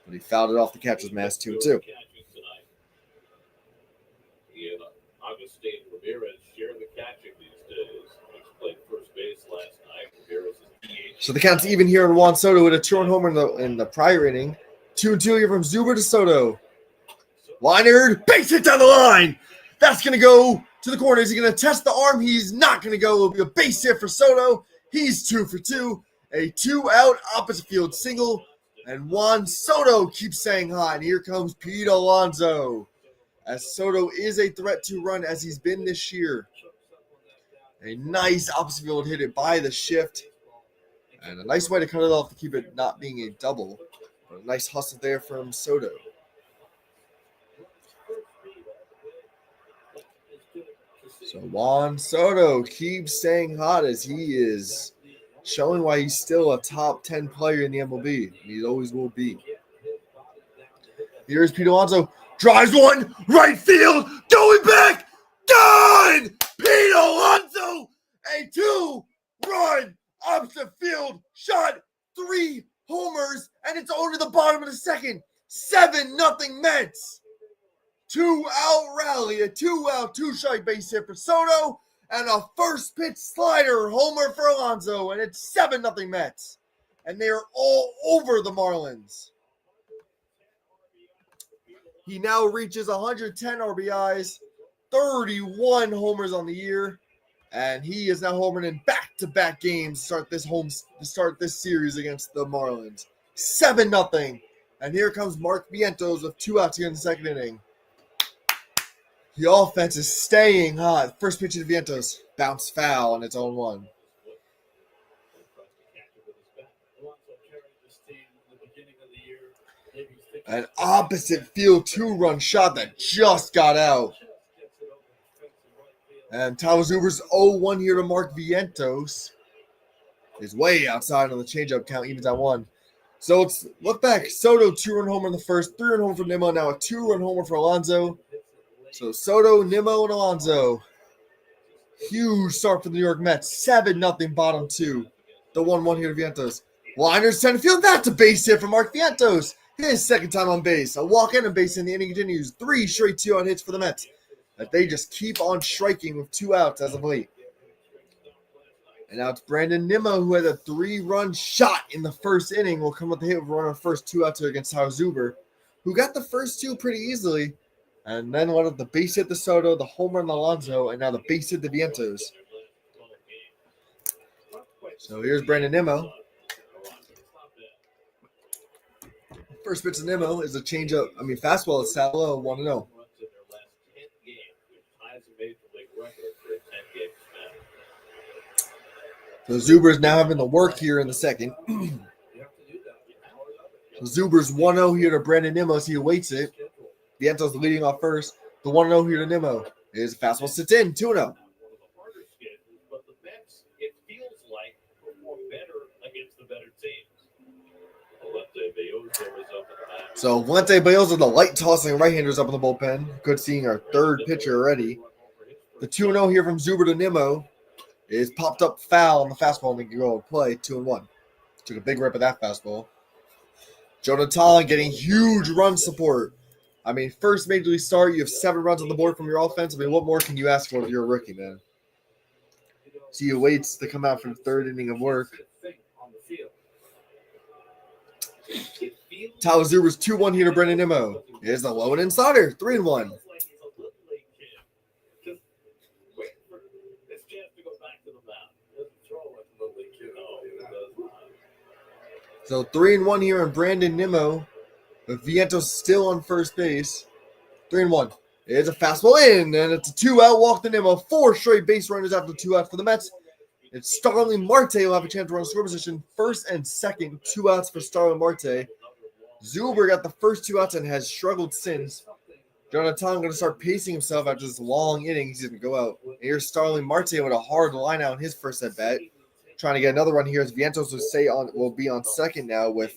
but he fouled it off the catcher's mask, 2-2. Augustine Ramirez share the catching these days. He's played first base last night. Ramirez is So the count's even here on Juan Soto with a 2-run homer in the prior inning. 2-2 here from Zuber to Soto. Liner, base hit down the line. That's going to go to the corner. Is he going to test the arm? He's not going to go. It'll be a base hit for Soto. He's 2 for 2. A 2-out opposite field single. And Juan Soto keeps saying hi. And here comes Pete Alonso. As Soto is a threat to run as he's been this year. A nice opposite field hit it by the shift. And a nice way to cut it off to keep it not being a double. But a nice hustle there from Soto. So Juan Soto keeps staying hot as he is showing why he's still a top 10 player in the MLB. He always will be. Here's Pete Alonso. Drives one, right field, going back, done! Pete Alonso, a 2-run opposite field shot, 3 homers, and it's over to the bottom of the second. 7-0 Mets. 2-out rally, a 2-out, 2-strike base hit for Soto, and a first pitch slider homer for Alonso, and it's 7-0 Mets. And they are all over the Marlins. He now reaches 110 RBIs, 31 homers on the year, and he is now homering in back-to-back games to start this series against the Marlins. 7-0. And here comes Mark Vientos with 2 outs here in the second inning. The offense is staying hot. First pitch to Vientos, bounce foul, and it's 0-1. An opposite field 2-run shot that just got out. And Tyler Zuber's 0-1 here to Mark Vientos is way outside on the changeup count, evens at 1. So let's look back. Soto, 2-run homer in the first, 3-run homer for Nimmo, now a 2-run homer for Alonso. So Soto, Nimmo, and Alonso Huge start for the New York Mets. 7-0 bottom two. The 1-1 here to Vientos. Liners center field. That's a base hit from Mark Vientos. His second time on base. A walk and a base in the inning continues. 3 straight 2-out hits for the Mets. That they just keep on striking with 2 outs as of late. And now it's Brandon Nimmo, who had a 3-run shot in the first inning, will come with the hit with runner first 2 outs here against Tyler Zuber, who got the first 2 pretty easily. And then one of the base hit to Soto, the home run to Alonso, and now the base hit to Vientos. So here's Brandon Nimmo. First pitch to Nimmo is a changeup. Fastball is sat low, 1-0. So Zuber is now having to work here in the second. So Zuber's 1-0 here to Brandon Nimmo as he awaits it. Vientos leading off first. The 1-0 here to Nimmo. His fastball sits in, 2-0. So Valente Bayoza, the light tossing right-handers up in the bullpen. Good seeing our third pitcher already. The 2-0 here from Zuber to Nimmo is popped up foul on the fastball and they can go and play 2-1. Took a big rip of that fastball. Jonathan getting huge run support. First major league start, you have 7 runs on the board from your offense. What more can you ask for if you're a rookie, man? So he waits to come out for the third inning of work. Tyler Zuber's 2-1 here to Brandon Nimmo. Here's the low and insider, 3-1. So 3-1 here on Brandon Nimmo. With Vientos still on first base. 3-1. It's a fastball in, and it's a 2-out walk to Nimmo. 4 straight base runners after 2 outs for the Mets. It's Starling Marte will have a chance to run score position. First and second, 2 outs for Starling Marte. Zuber got the first 2 outs and has struggled since. Jonathan going to start pacing himself after this long inning. He's going to go out. And here's Starling Marte with a hard line out in his first at bat. Trying to get another run here as Vientos will be on second now with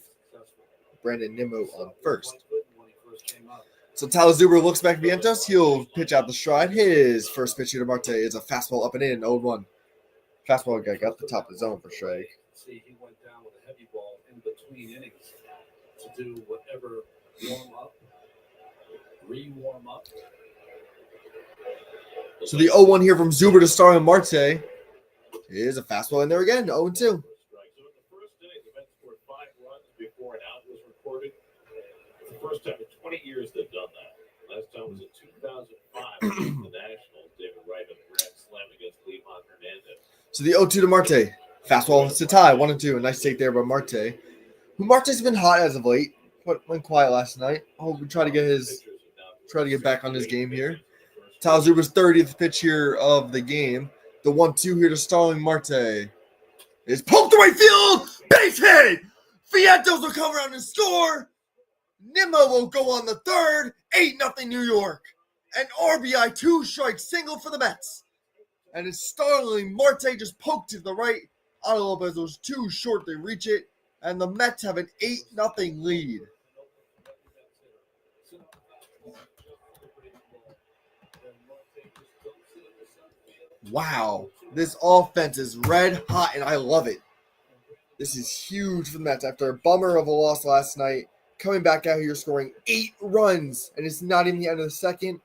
Brandon Nimmo on first. So Tyler Zuber looks back at Vientos. He'll pitch out the stride. His first pitch here to Marte is a fastball up and in, 0-1. Fastball guy got the top of the zone for strike. See, he went down with a heavy ball in between innings to do whatever re-warm up. So the 0-1 here from Zuber to Starling Marte is a fastball in there again, 0-2. So in the first inning, the Mets scored 5 runs before an out was recorded. It's the first time in 20 years they've done that. Last time was in 2005 against the Nationals. David Wright on a grand slam against Levan Hernandez. So the 0-2 to Marte. Fastball to tie, 1-2. A nice take there by Marte. Marte's been hot as of late. Went quiet last night. I hope we try to get back on his game here. Tyler Zuber's 30th pitch here of the game. The 1-2 here to Starling Marte is poked to right field. Base hit. Vientos will come around and score. Nimmo will go on the third. 8-0 New York. An RBI 2-strike single for the Mets. And it's Starling Marte just poked to the right. Adi Lopez was too short to reach it. And the Mets have an 8-0 lead. Wow, this offense is red hot, and I love it. This is huge for the Mets after a bummer of a loss last night. Coming back out here scoring 8 runs, and it's not even the end of the second.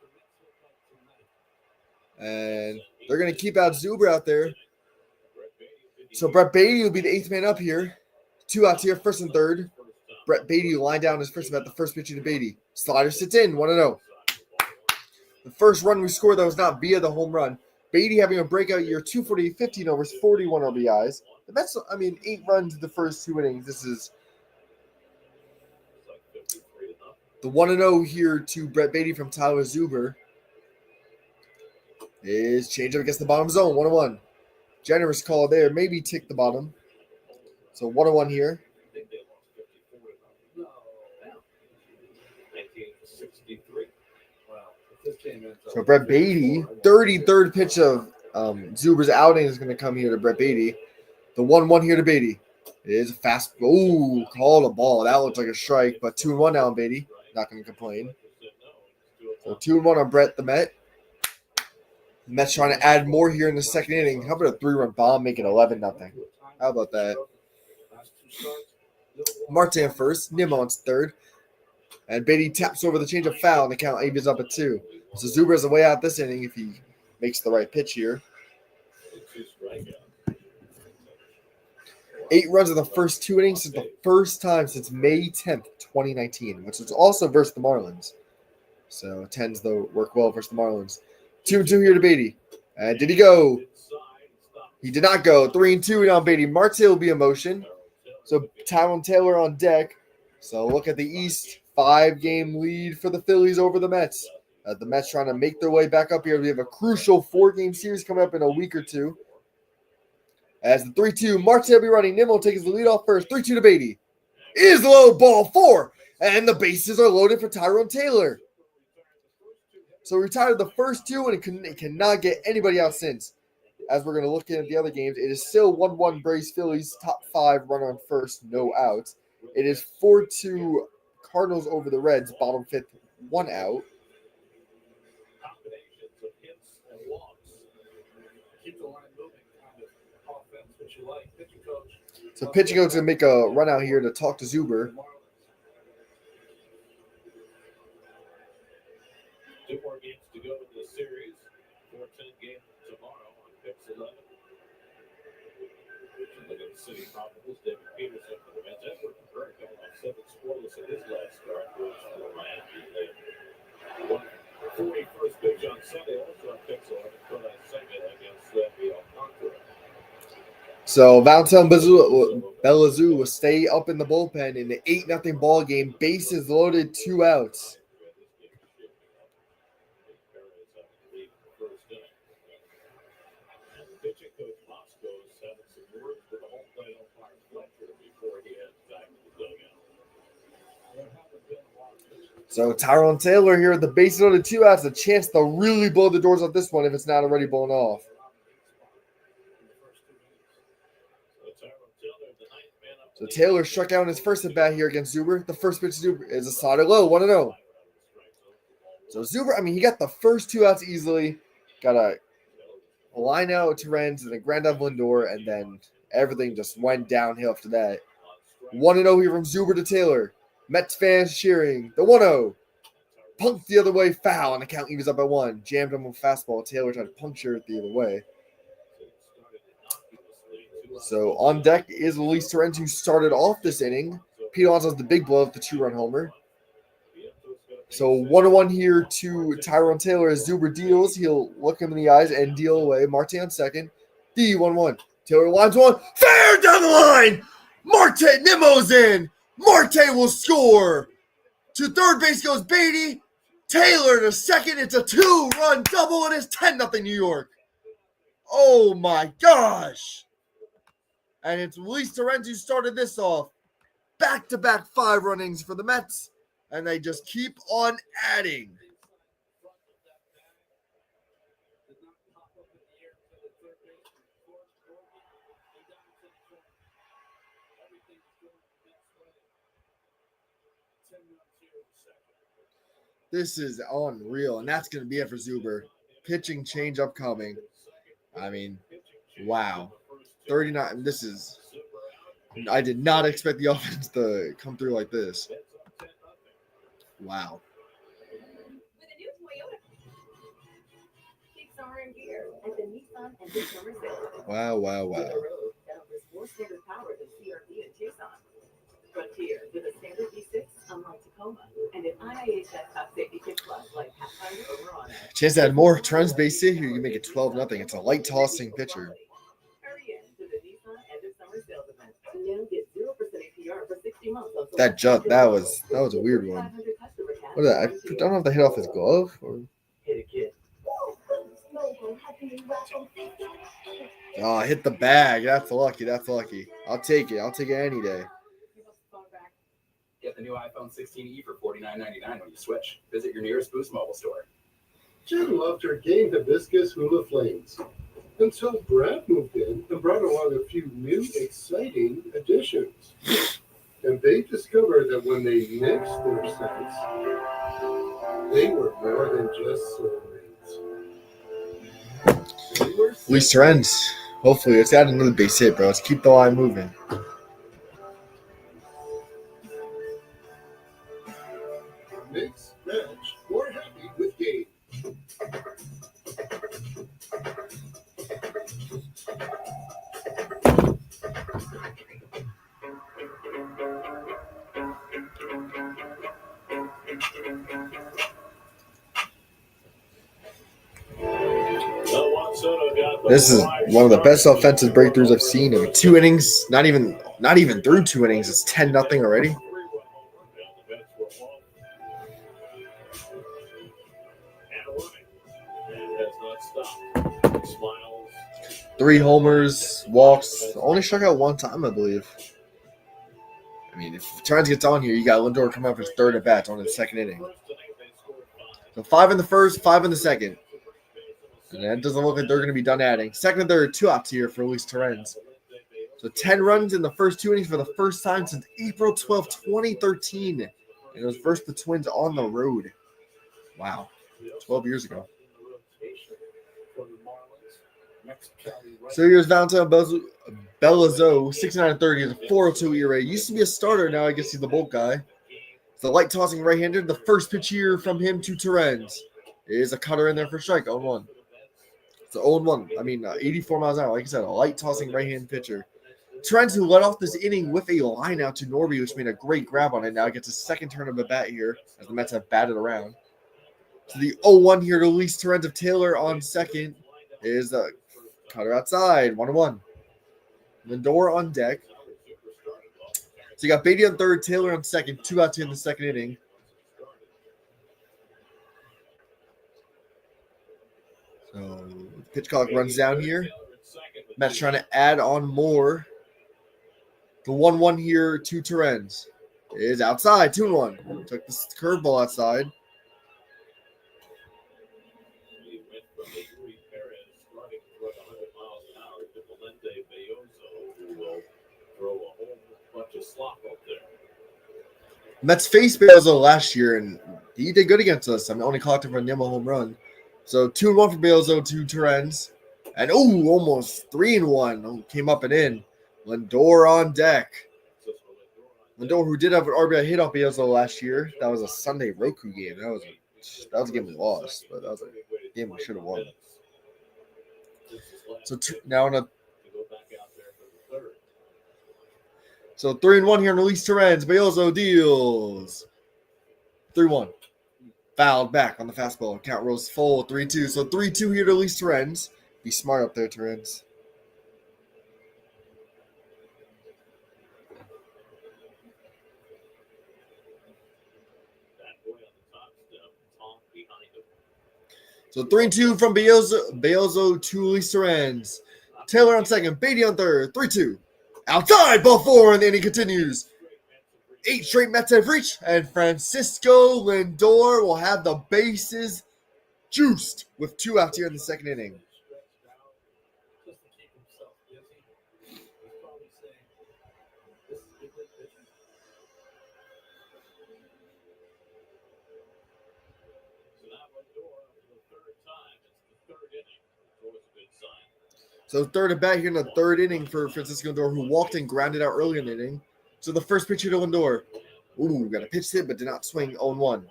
And they're going to keep out Zuber out there. So Brett Beatty will be the 8th man up here. 2 outs here, first and third. Brett Beatty will line down his first at the first pitch to Beatty. Slider sits in, 1-0. The first run we scored that was not via the home run. Beatty having a breakout year, 248, 15 overs, 41 RBIs. The Mets, 8 runs in the first 2 innings. This is the 1-0 here to Brett Beatty from Tyler Zuber. Is changeup against the bottom zone, 1-1. Generous call there, maybe tick the bottom. So 1-1 here. So Brett Beatty, 33rd pitch of Zuber's outing is going to come here to Brett Beatty. The 1-1 here to Beatty. It is a fast. Ooh, called a ball. That looks like a strike, but 2-1 now on Beatty. Not going to complain. So 2-1 on Brett the Met. The Mets trying to add more here in the second inning. How about a 3-run bomb, make it 11-0? How about that? Marte first, Nimon's third, and Beatty taps over the changeup foul, and the count evens up at 2. So Zuber has a way out this inning if he makes the right pitch here. 8 runs in the first 2 innings is the first time since May 10th, 2019, which was also versus the Marlins. So tends to work well versus the Marlins. 2-2 here to Beatty. And did he go? He did not go. 3-2 now Beatty. Marte will be in motion. So Tyrone Taylor on deck. So look at the East. 5-game lead for the Phillies over the Mets. The Mets trying to make their way back up here. We have a crucial 4-game series coming up in a week or two. As the 3-2, Marte will be running. Nimmo takes the lead off first. 3-2 to Beatty. Is low, ball 4. And the bases are loaded for Tyrone Taylor. So retired the first 2, and it cannot get anybody out since. As we're going to look at the other games, it is still 1-1 Braves Phillies, top 5, runner on first, no outs. It is 4-2 Cardinals over the Reds, bottom 5th, 1 out. So pitching coach going to make a run out here to talk to Zuber. 2 more games to go in this series. 4-10 game tomorrow on Pix 11. Look at the city comparables. David Peterson for the Mets. Edward Burke coming off 7 scoreless in his last start for Miami. They won 41st pitch on Sunday. Also on Pix 11 for that segment against the Alcantara. So Valentine Belazou will stay up in the bullpen in the 8-0 ball game. Bases loaded, 2 outs. So Tyrone Taylor here at the bases loaded, 2 outs. A chance to really blow the doors off this one if it's not already blown off. So Taylor struck out in his first at-bat here against Zuber. The first pitch to Zuber is a slided low, 1-0. So Zuber, he got the first 2 outs easily. Got a line out to Renz and a grand out Lindor, and then everything just went downhill after that. 1-0 here from Zuber to Taylor. Mets fans cheering. The 1-0. Punked the other way, foul, and the count evens up at 1. Jammed him with fastball. Taylor tried to puncture it the other way. So on deck is Luis Torrens, who started off this inning. Pete Alonso's the big blow of the 2-run homer. So 1-1 here to Tyrone Taylor as Zuber deals. He'll look him in the eyes and deal away. Marte on second. The 1-1. Taylor lines one. Fair down the line. Marte, Nimmo's in. Marte will score. To third base goes Beatty. Taylor to second. It's a 2-run double, and it's 10-0 New York. Oh my gosh. And it's Luis Torrens who started this off. Back-to-back 5 runnings for the Mets. And they just keep on adding. This is unreal. And that's going to be it for Zuber. Pitching change upcoming. Wow. 39. This is... I did not expect the offense to come through like this. Wow. With a new Toyota. Keep summer in gear at the Nissan and Big Summer Sale. Wow. That offers more standard power than CRV and Tucson. Frontier with a standard V6 unlike Tacoma and an IIHS top safety kit plus like Pathfinder over on it. Chance to add more Trans base here. You can make it 12-0. It's a light tossing pitcher. Hurry in to the Nissan and Big Summer Sales event. Now get 0% APR for 60 months. That was a weird one. What is that? I don't know if they hit off his glove or. Hit a kid. Oh, hit the bag. That's lucky. I'll take it any day. Get the new iPhone 16e for $49.99 when you switch. Visit your nearest Boost mobile store. Jen loved her game hibiscus hula flames until Brad moved in and brought along a few new exciting additions. And they discovered that when they mixed their scents, they were more than just soulmates. Luis Torrens. Hopefully, let's add another base hit, bro. Let's keep the line moving. Mix, match, or happy with game. This is one of the best offensive breakthroughs I've seen in 2 innings. Not even through 2 innings. It's 10-0 already. Three homers, walks. Only struck out one time, I believe. I mean, if Torrens gets on here, you got Lindor coming up for his third at bat on the second inning. So 5 in the first, 5 in the second. And that doesn't look like they're going to be done adding. Second and third, 2 outs here for Luis Torrens. So 10 runs in the first 2 innings for the first time since April 12, 2013. And it was versus the Twins on the road. Wow. 12 years ago. So here's Valentine Bellizo, 69-30, is a 4.02 ERA. Used to be a starter, now I guess he's the bulk guy. It's the light tossing right-hander. The first pitch here from him to Torrens is a cutter in there for strike, 0-1. It's an 0-1. I mean, 84 miles an hour. Like I said, a light tossing right-hand pitcher. Torrens, who led off this inning with a line out to Norby, which made a great grab on it. Now gets a second turn of the bat here as the Mets have batted around. So the 0-1 here to Luis Torrens of Taylor on second is a cutter outside, 1-1. Lindor on deck. So you got Beatty on third, Taylor on second, 2 outs here in the second inning. So pitch clock runs down here. Mets trying to add on more. The 1-1 here to Torrens is outside, 2-1. Took the curveball outside. Mets faced Bellizo last year, and he did good against us. I mean, only clocked him for a Nemo home run. So 2-1 for Bellizo to Torrens. And, almost 3-1. Came up and in. Lindor on deck. Lindor, who did have an RBI hit off Bellizo last year. That was a Sunday Roku game. That was a game we lost, but that was a game we should have won. So now on a... So 3-1 here on Luis Torrens. Bellizo deals. 3-1. Fouled back on the fastball. Count rolls full. 3-2. So 3-2 here to Luis Torrens. Be smart up there, Torrens. So 3-2 from Bellizo to Luis Torrens. Taylor on second. Beatty on third. 3-2. Outside, ball 4, and the inning continues. 8 straight Mets have reached, and Francisco Lindor will have the bases juiced with 2 outs here in the second inning. So third at bat here in the third inning for Francisco Lindor, who walked and grounded out early in the inning. So the first pitch here to Lindor. Got a pitch hit, but did not swing. 0-1.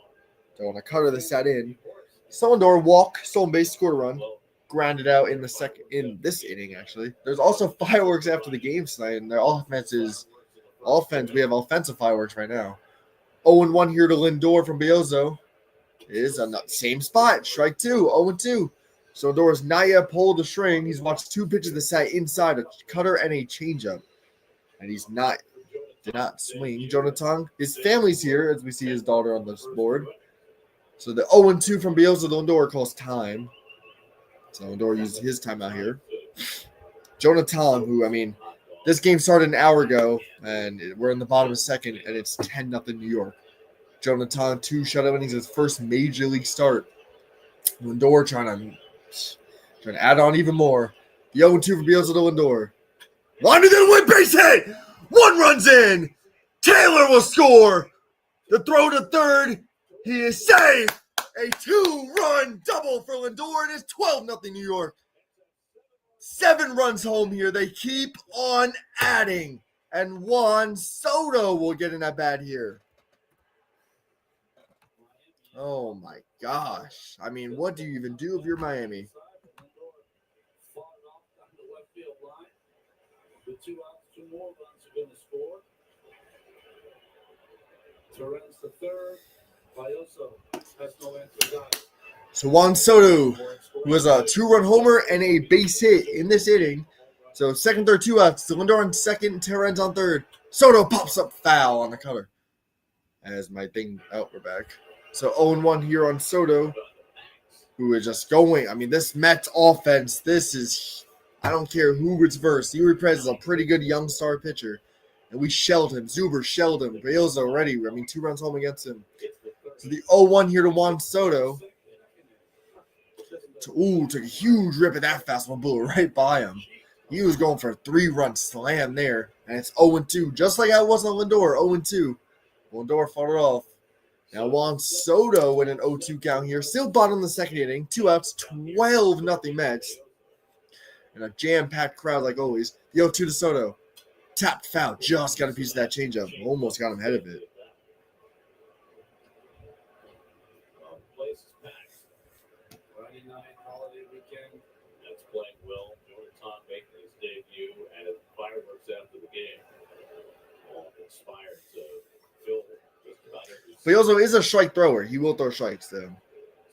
So on a cutter, this sat in. So Lindor walk, stolen base, scored a run. Grounded out in this inning, actually. There's also fireworks after the game tonight, and their offense. We have offensive fireworks right now. 0-1 here to Lindor from Bellizo. Is on the same spot. Strike 2. 0-2. So Lindor has not yet pulled the string. He's watched 2 pitches that sat inside, a cutter and a changeup. And did not swing. Jonathan, his family's here, as we see his daughter on this board. So the 0-2 from Bellizo, Lindor calls time. So Lindor uses his time out here. Jonathan, who, I mean, this game started an hour ago, and we're in the bottom of the second, and it's 10-0 New York. Jonathan, 2 shutout innings, his first major league start. Lindor trying to add on even more. The 0-2 for Bellizo to Lindor. Line to the win, base hit! 1 runs in. Taylor will score. The throw to third. He is safe. A 2-run double for Lindor. It is 12-0 New York. 7 runs home here. They keep on adding. And Juan Soto will get an at-bat here. Oh my gosh. I mean, what do you even do if you're Miami? With 2 outs, 2 more runs are going to score. Torrens the third. Valioso has no answer. So Juan Soto, who has a 2-run homer and a base hit in this inning. So second, third, 2 outs. Lindor on second, Torrens on third. Soto pops up foul on the cover. As my thing, oh, we're back. So 0-1 here on Soto, who is just going. I mean, this Mets offense, this is, I don't care who gets first. Yuri Perez is a pretty good young star pitcher. And we shelled him. Zuber shelled him. Bale's already, 2 runs home against him. So the 0-1 here to Juan Soto. Took a huge rip at that fastball, blew it right by him. He was going for a 3-run slam there. And it's 0-2, just like I was on Lindor, 0-2. Lindor fought it off. Now Juan Soto with an 0-2 count here. Still bottom of the second inning. 2 outs, 12-0 Mets. And a jam-packed crowd like always. The 0-2 to Soto. Tapped foul. Just got a piece of that changeup. Almost got him ahead of it. Place is packed. Friday night, holiday weekend. That's playing well. Jonathan making his debut and fireworks after the game. All inspired to fill just about every. But he also is a strike thrower. He will throw strikes, though.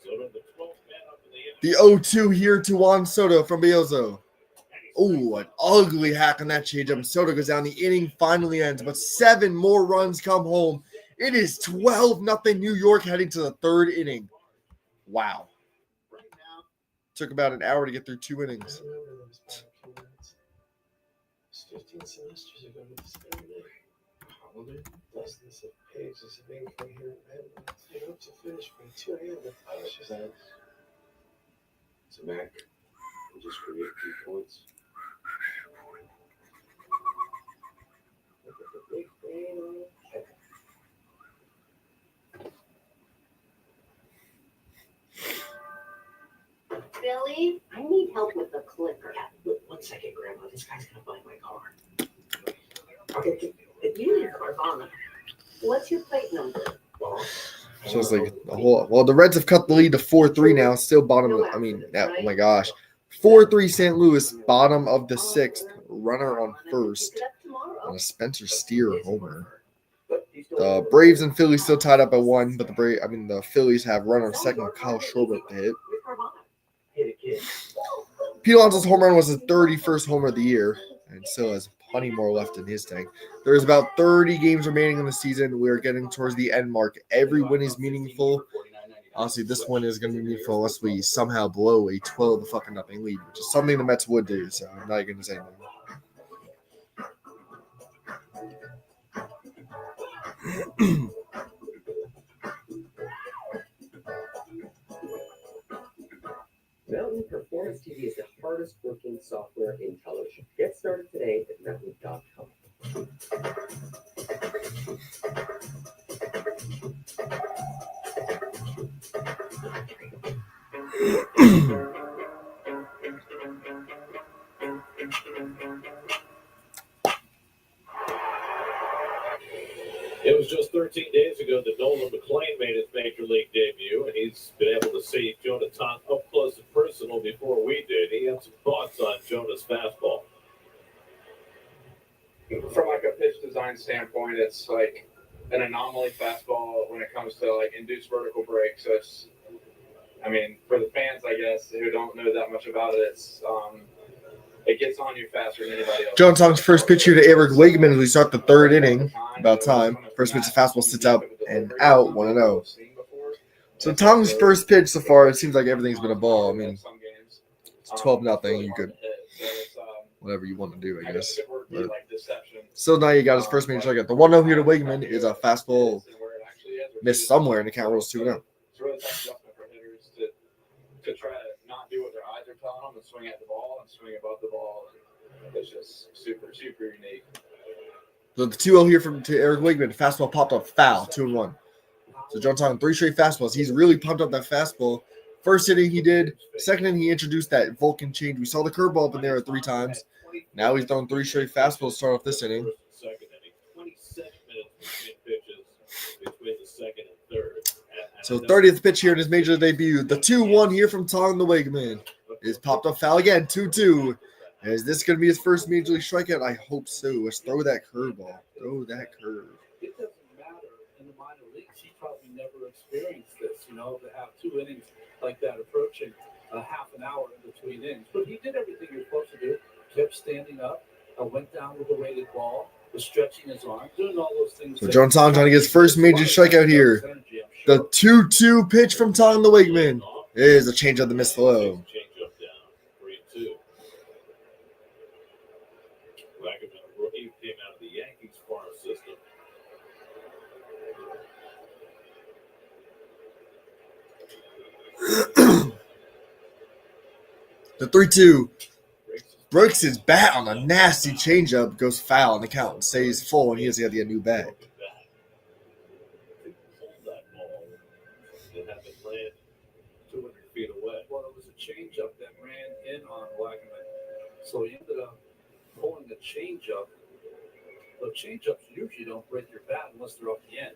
Soto, the 12th man up in the The inning. 0-2 here to Juan Soto from Beozo. Oh, an ugly hack on that changeup. And Soto goes down. The inning finally ends, but 7 more runs come home. It is 12-0 New York heading to the 3rd inning. Wow. Took about an hour to get through 2 innings. I remember those back few minutes. It was 15 semesters ago to this very day. Holiday? Dozens of pages of incoherent headlines. They hope to finish by 2 a.m. with Tasha's ads. It's a Mac. You just create 2 points. Look at the big brain on the check. Billy, I need help with the clicker. Look, 1 second, Grandma. This guy's gonna buy my car. Okay, you and your car's on there. What's your plate number? So it's like a whole. Well, the Reds have cut the lead to 4-3 now. Still bottom. Oh my gosh. 4-3 St. Louis, bottom of the 6th. Runner on first. And a Spencer Steer homer. The Braves and Phillies still tied up at 1, but the Phillies have runner on second with Kyle Schwarber to hit. Pete Alonso's home run was his 31st homer of the year, and still has plenty more left in his tank. There's about 30 games remaining in the season. We are getting towards the end mark. Every win is meaningful. Honestly, this one is going to be meaningful unless we somehow blow a 12-0 lead, which is something the Mets would do. So I'm not going to say anything. Mountain Performance TV is the hardest working software in television. Get started today at mountain.com. It was just 13 days ago that Nolan McClain made his major league debut, and he's been able to see Jonathan up close and personal before we did. He had some thoughts on Jonah's fastball. From like a pitch design standpoint, it's like an anomaly fastball when it comes to like induced vertical break. So it's, I mean, for the fans, I guess, who don't know that much about it, it gets on you faster than anybody else. Jonathan's first pitch here to Eric Wigman as we start the 3rd inning. About time. First pitch, the fastball sits up and out, 1-0. So Tom's first pitch so far, it seems like everything's been a ball. I mean, it's 12-0. You could whatever you want to do, I guess. But still, now you got his first major strikeout. The 1-0 here to Wigman is a fastball missed somewhere, and the count rolls 2-0. It's really tough adjustment for hitters to try to not do what their eyes are telling them and swing at the ball and swing above the ball. It's just super, super unique. So the 2-0 here to Eric Wigman. Fastball popped up foul, 2-1. So Jonathan, 3 straight fastballs. He's really pumped up that fastball. First inning he did. Second inning he introduced that Vulcan change. We saw the curveball up in there 3 times. Now he's throwing 3 straight fastballs to start off this inning. 27 minutes between pitches between the second and third. So 30th pitch here in his major debut. The 2-1 here from Tong the Wegman is popped up foul again. 2-2. Is this going to be his first major league strikeout? I hope so. Let's throw that curveball. Throw that curve. It doesn't matter in the minor leagues. He probably never experienced this, to have 2 innings like that approaching a half an hour in between innings. But he did everything he was supposed to do. Kept standing up, went down with a weighted ball, was stretching his arm, doing all those things. So John Tong trying to get his first major strikeout here. The 2-2 pitch from Tong the Wegman is a change of the missed low. Change-up down, 3-2. Wagner, rookie, came out of the Yankees farm system. The 3-2 breaks his bat on a nasty changeup, goes foul, and the count stays full, and he has got to get a new bat. That ball that had been landed 200 feet away. Well, it was a changeup that ran in on Wagner. So he ended up pulling a changeup. But changeups usually don't break your bat unless they're off the end.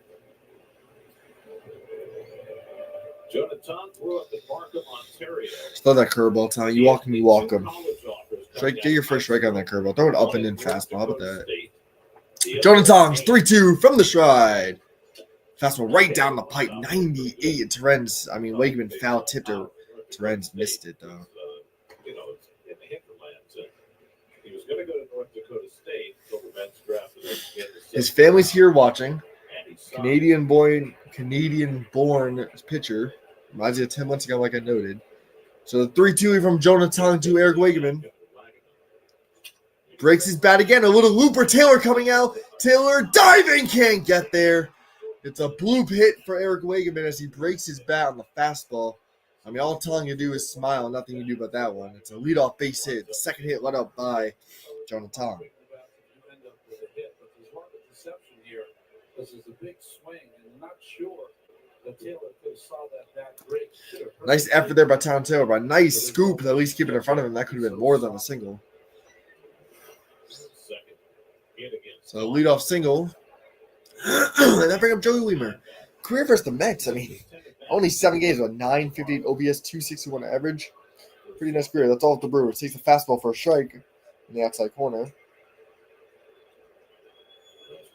Jonathan grew up in Markham, Ontario. Just throw that curveball, Tong. You walk him, you walk him. Get your first strike on that curveball. Throw it up and in fastball. How about that? Jonathan's 3-2 from the stride. Fastball right down the pipe. 98 at Terrence. Wegman foul tipped her. Terrence missed it, though. In the hinterlands. He was going to go to North Dakota State until the Mets drafted him. His family's here watching. Canadian-born pitcher. Reminds me of 10 months ago, like I noted. So the 3-2 from Jonathan to Eric Wegman. Breaks his bat again. A little looper. Taylor coming out. Taylor diving. Can't get there. It's a bloop hit for Eric Wegman as he breaks his bat on the fastball. All Tong can do is smile. Nothing you can do about that one. It's a leadoff base hit. The second hit let up by Jonathan. This is a big swing, and I'm not sure that Taylor could have saw that break. Nice effort there by Tom Taylor, but nice scoop to at least keep it in front of him. That could have been more than a single. So leadoff single. And that brings up Joey Wiemer. Career versus the Mets. Only 7 games with 958 OBS, 261 average. Pretty nice career. That's all with the Brewers. Takes the fastball for a strike in the outside corner. Last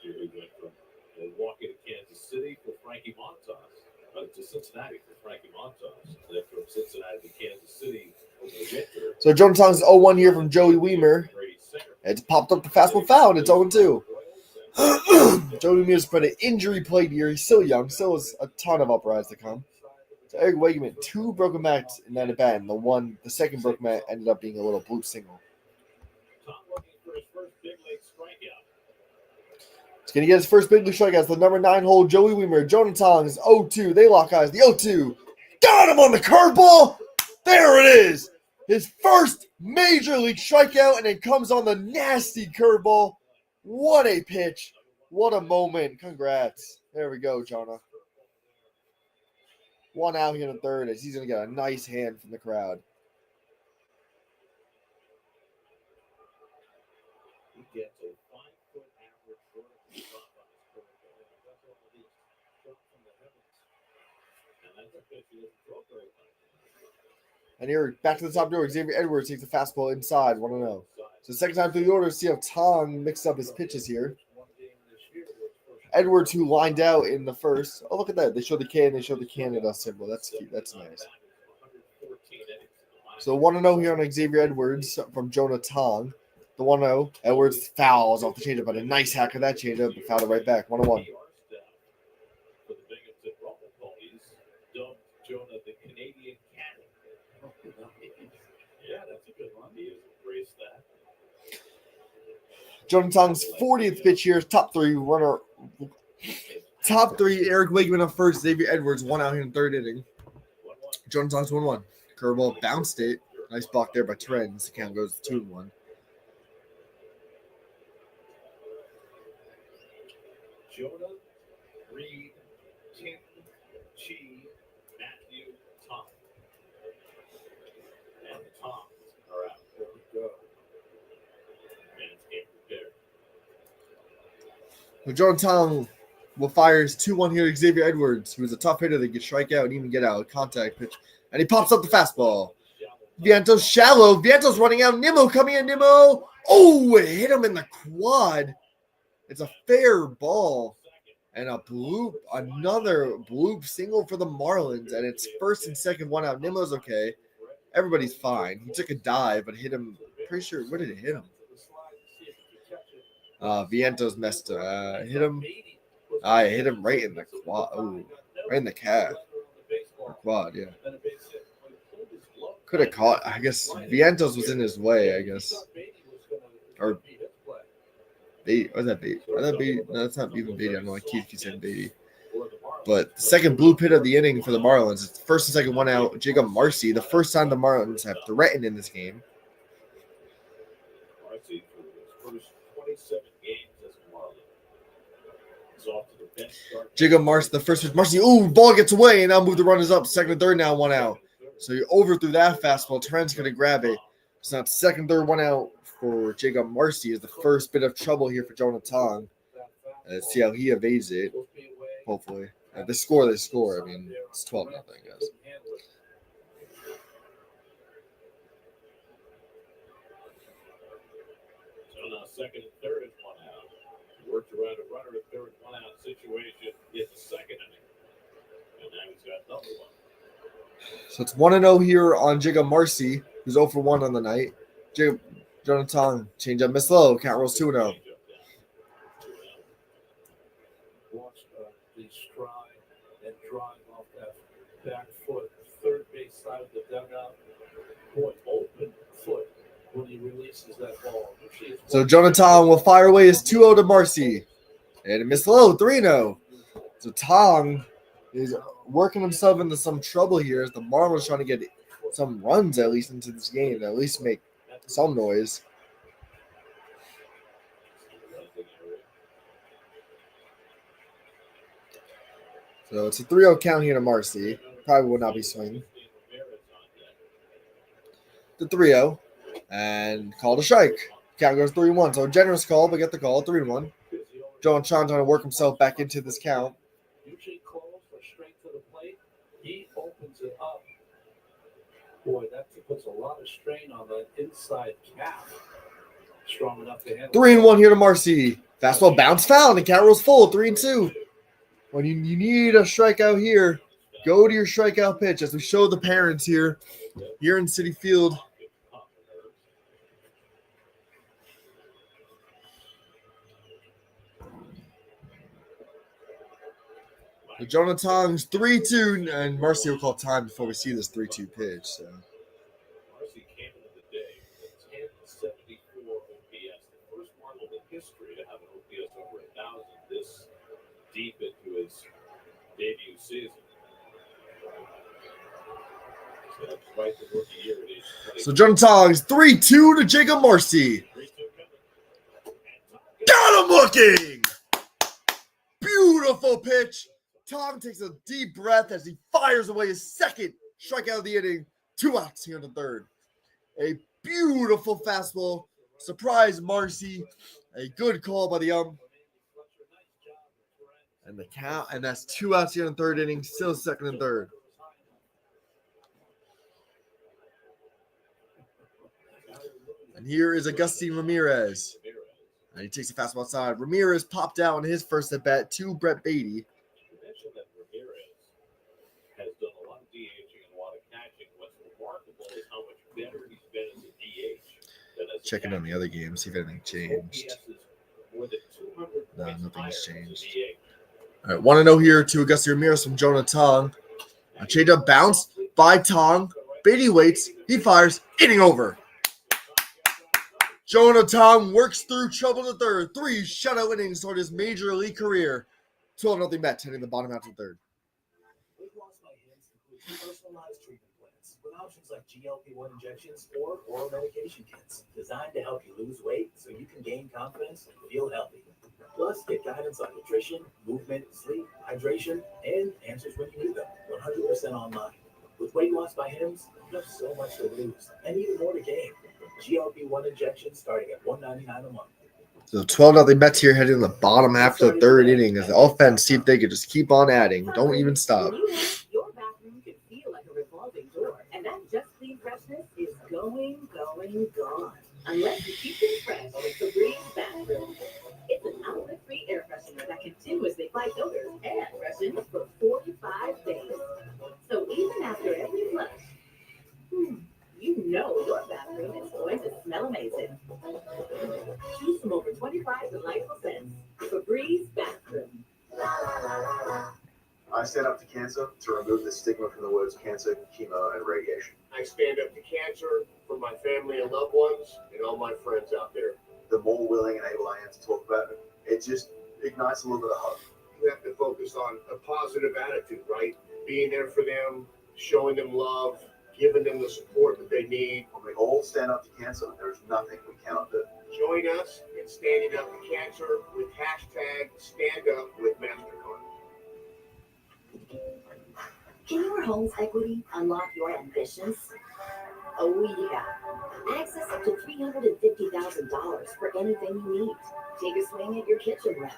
year he went from Milwaukee to Kansas City for Frankie Montas, to Cincinnati for Frankie Montas, and then from Cincinnati to Kansas City over the winter. So Jonathan's 0-1 here from Joey Wiemer. It's popped up the fastball foul, and it's 0-2. Joey Wiemer's put an injury plagued year. He's still young. Still has a ton of uprise to come. So Eric Wegman, 2 broken bats in that at bat, and the second broken bat ended up being a little bloop single. Tom looking for his first big league strikeout. He's going to get his first big league strikeout. It's the number 9 hole, Joey Wiemer. Jonathan's 0-2. They lock eyes. The 0-2. Got him on the curveball. There it is. His first major league strikeout, and it comes on the nasty curveball. What a pitch. What a moment. Congrats. There we go, Jonah. 1 out here in the third as he's going to get a nice hand from the crowd. He gets a 5-foot average vertical drop on his curveball. That's all it is. Shot from the heavens. And that's a pitch he doesn't throw very much. And here, back to the top door, Xavier Edwards takes the fastball inside, 1-0. So second time through the order, see how Tong mixed up his pitches here. Edwards, who lined out in the first. Oh, look at that. They show the K and they show the Canada symbol. That's cute. That's nice. So 1-0 here on Xavier Edwards from Jonah Tong. The 1-0. Edwards fouls off the changeup, but a nice hack of that changeup, but fouled it right back. 1-1. Jonah, the Canadian Cat. Yeah, that's a good one. He has embraced that. Jonah Tong's 40th pitch here. Top 3 runner. Top 3, Eric Wegman up first. Xavier Edwards, 1 out here in the third inning. Jonah Tong's 1-1. Curveball bounced it. Nice block there by Trends. The count goes 2-1. Jonah, Reed, Tim, Chi, Matthew, Tom. Jonathan will fire his 2-1 here to Xavier Edwards, who is a tough hitter that can strike out and even get out a contact pitch. And he pops up the fastball. Vientos shallow. Vientos running out. Nimmo coming in. Nimmo. Oh, it hit him in the quad. It's a fair ball. And another bloop single for the Marlins. And it's first and second, one out. Nimmo's okay. Everybody's fine. He took a dive, but hit him. Pretty sure. Where did it hit him? Vientos messed up. Hit him. I hit him right in the quad. Oh, right in the calf. Or quad, yeah. Could have caught. I guess Vientos was in his way, I guess. Or Beatty. Was that Beatty? Was that Beatty? No, that's not even Beatty. I don't know why Keith keeps saying Beatty. But the second blue pit of the inning for the Marlins. It's first and second, one out. Jacob Marcy. The first time the Marlins have threatened in this game. Marcy for his first 27 games as a Marlin. He's off to the bench start. Jacob Marcy, the first pitch. Marcy, ooh, ball gets away, and now move the runners up. Second and third now, one out. So you overthrew that fastball. Trent's going to grab it. So now second, third, one out for Jacob Marcy is the first bit of trouble here for Jonathan. Let's see how he evades it, hopefully. They score. I mean, it's 12-0, I guess. So now second and third is one out. Worked around a runner at third, one out situation in the second inning. And now he's got another one. So it's 1-0 here on Jacob Marcy, who's 0 for 1 on the night. Jonathan, change up, miss low. Count rolls 2-0. Watch the stride and drive off that back foot, third base side of the dugout. Boy, open foot when he releases that ball. So Jonathan will fire away his 2-0 to Marcy. And miss low, 3-0. So Tong is working himself into some trouble here as the Marlins trying to get some runs at least into this game, at least make some noise. So it's a 3-0 count here to Marcy. Probably will not be swinging. The 3-0 and called a strike. Count goes 3-1. So a generous call, but get the call, 3-1. John Chan trying to work himself back into this count. Usually calls for straight to the plate. He opens it up. Boy, that puts a lot of strain on that inside calf. Strong enough to handle. 3-1 here to Marcy. Fastball bounce foul, and the count rolls full. 3-2. When you need a strikeout here, go to your strikeout pitch, as we showed the parents here in Citi Field. So Jonathan's 3-2, and Marcy will call time before we see this 3-2 pitch. So. Marcy came into the day with a 1074 OPS, the first Marlin in history to have an OPS over 1,000 this deep into his debut season. So despite the rookie year at age 20. So Jonathan's 3-2 to Jacob Marcy. Got him looking! Beautiful pitch. Tom takes a deep breath as he fires away his second strikeout of the inning. 2 outs here in the third. A beautiful fastball. Surprise Marcy. A good call by the And the count, and that's 2 outs here in the third inning. Still second and third. And here is Agustin Ramirez. And he takes a fastball outside. Ramirez popped out on his first at bat to Brett Beatty. That Ramirez has done a lot of DHing and a lot of catching. What's remarkable is how much better he's been as a DH than as a Checking catcher. on the other game, see if anything changed. OPS is more than 200 No, points nothing's higher as a changed. DH. All right, 1-0 here to Agustin Ramirez from Jonah Tong. A change-up bounce by Tong. Beatty waits. He fires. Inning over. Jonah Tong works through trouble in the third. 3 shutout innings toward his major league career. 12-0 Mets heading the bottom half of the third. Weight loss by Hims includes personalized treatment plans with options like GLP-1 injections or oral medication kits designed to help you lose weight so you can gain confidence and feel healthy. Plus, get guidance on nutrition, movement, sleep, hydration, and answers when you need them. 100% online. With Weight Loss by Hims, you have so much to lose and even more to gain. GLP-1 injections starting at $199 a month. So 12-0 Mets here heading in the bottom half of the third inning as the offense see if they could just keep on adding. Don't even stop. Your bathroom can feel like a revolving door, and that Just Clean freshness is going, gone. Unless you keep things fresh with Febreze bathroom. It's an outlet-free air freshener that continuously fights odors and freshens for 45 days. So even after every flush, you know your bathroom is going to smell amazing. Choose from over 25 delightful scents. Febreze bathroom. I stand up to cancer to remove the stigma from the words cancer, chemo, and radiation. I stand up to cancer for my family and loved ones and all my friends out there. The more willing and able I am to talk about it, it just ignites a little bit of hope. You have to focus on a positive attitude, right? Being there for them, showing them love, giving them the support that they need. When we all stand up to cancer, there's nothing we cannot do. Join us in standing up to cancer with #StandUpWithMastercard. Can your home's equity unlock your ambitions? Oh yeah. Access up to $350,000 for anything you need. Take a swing at your kitchen remodel.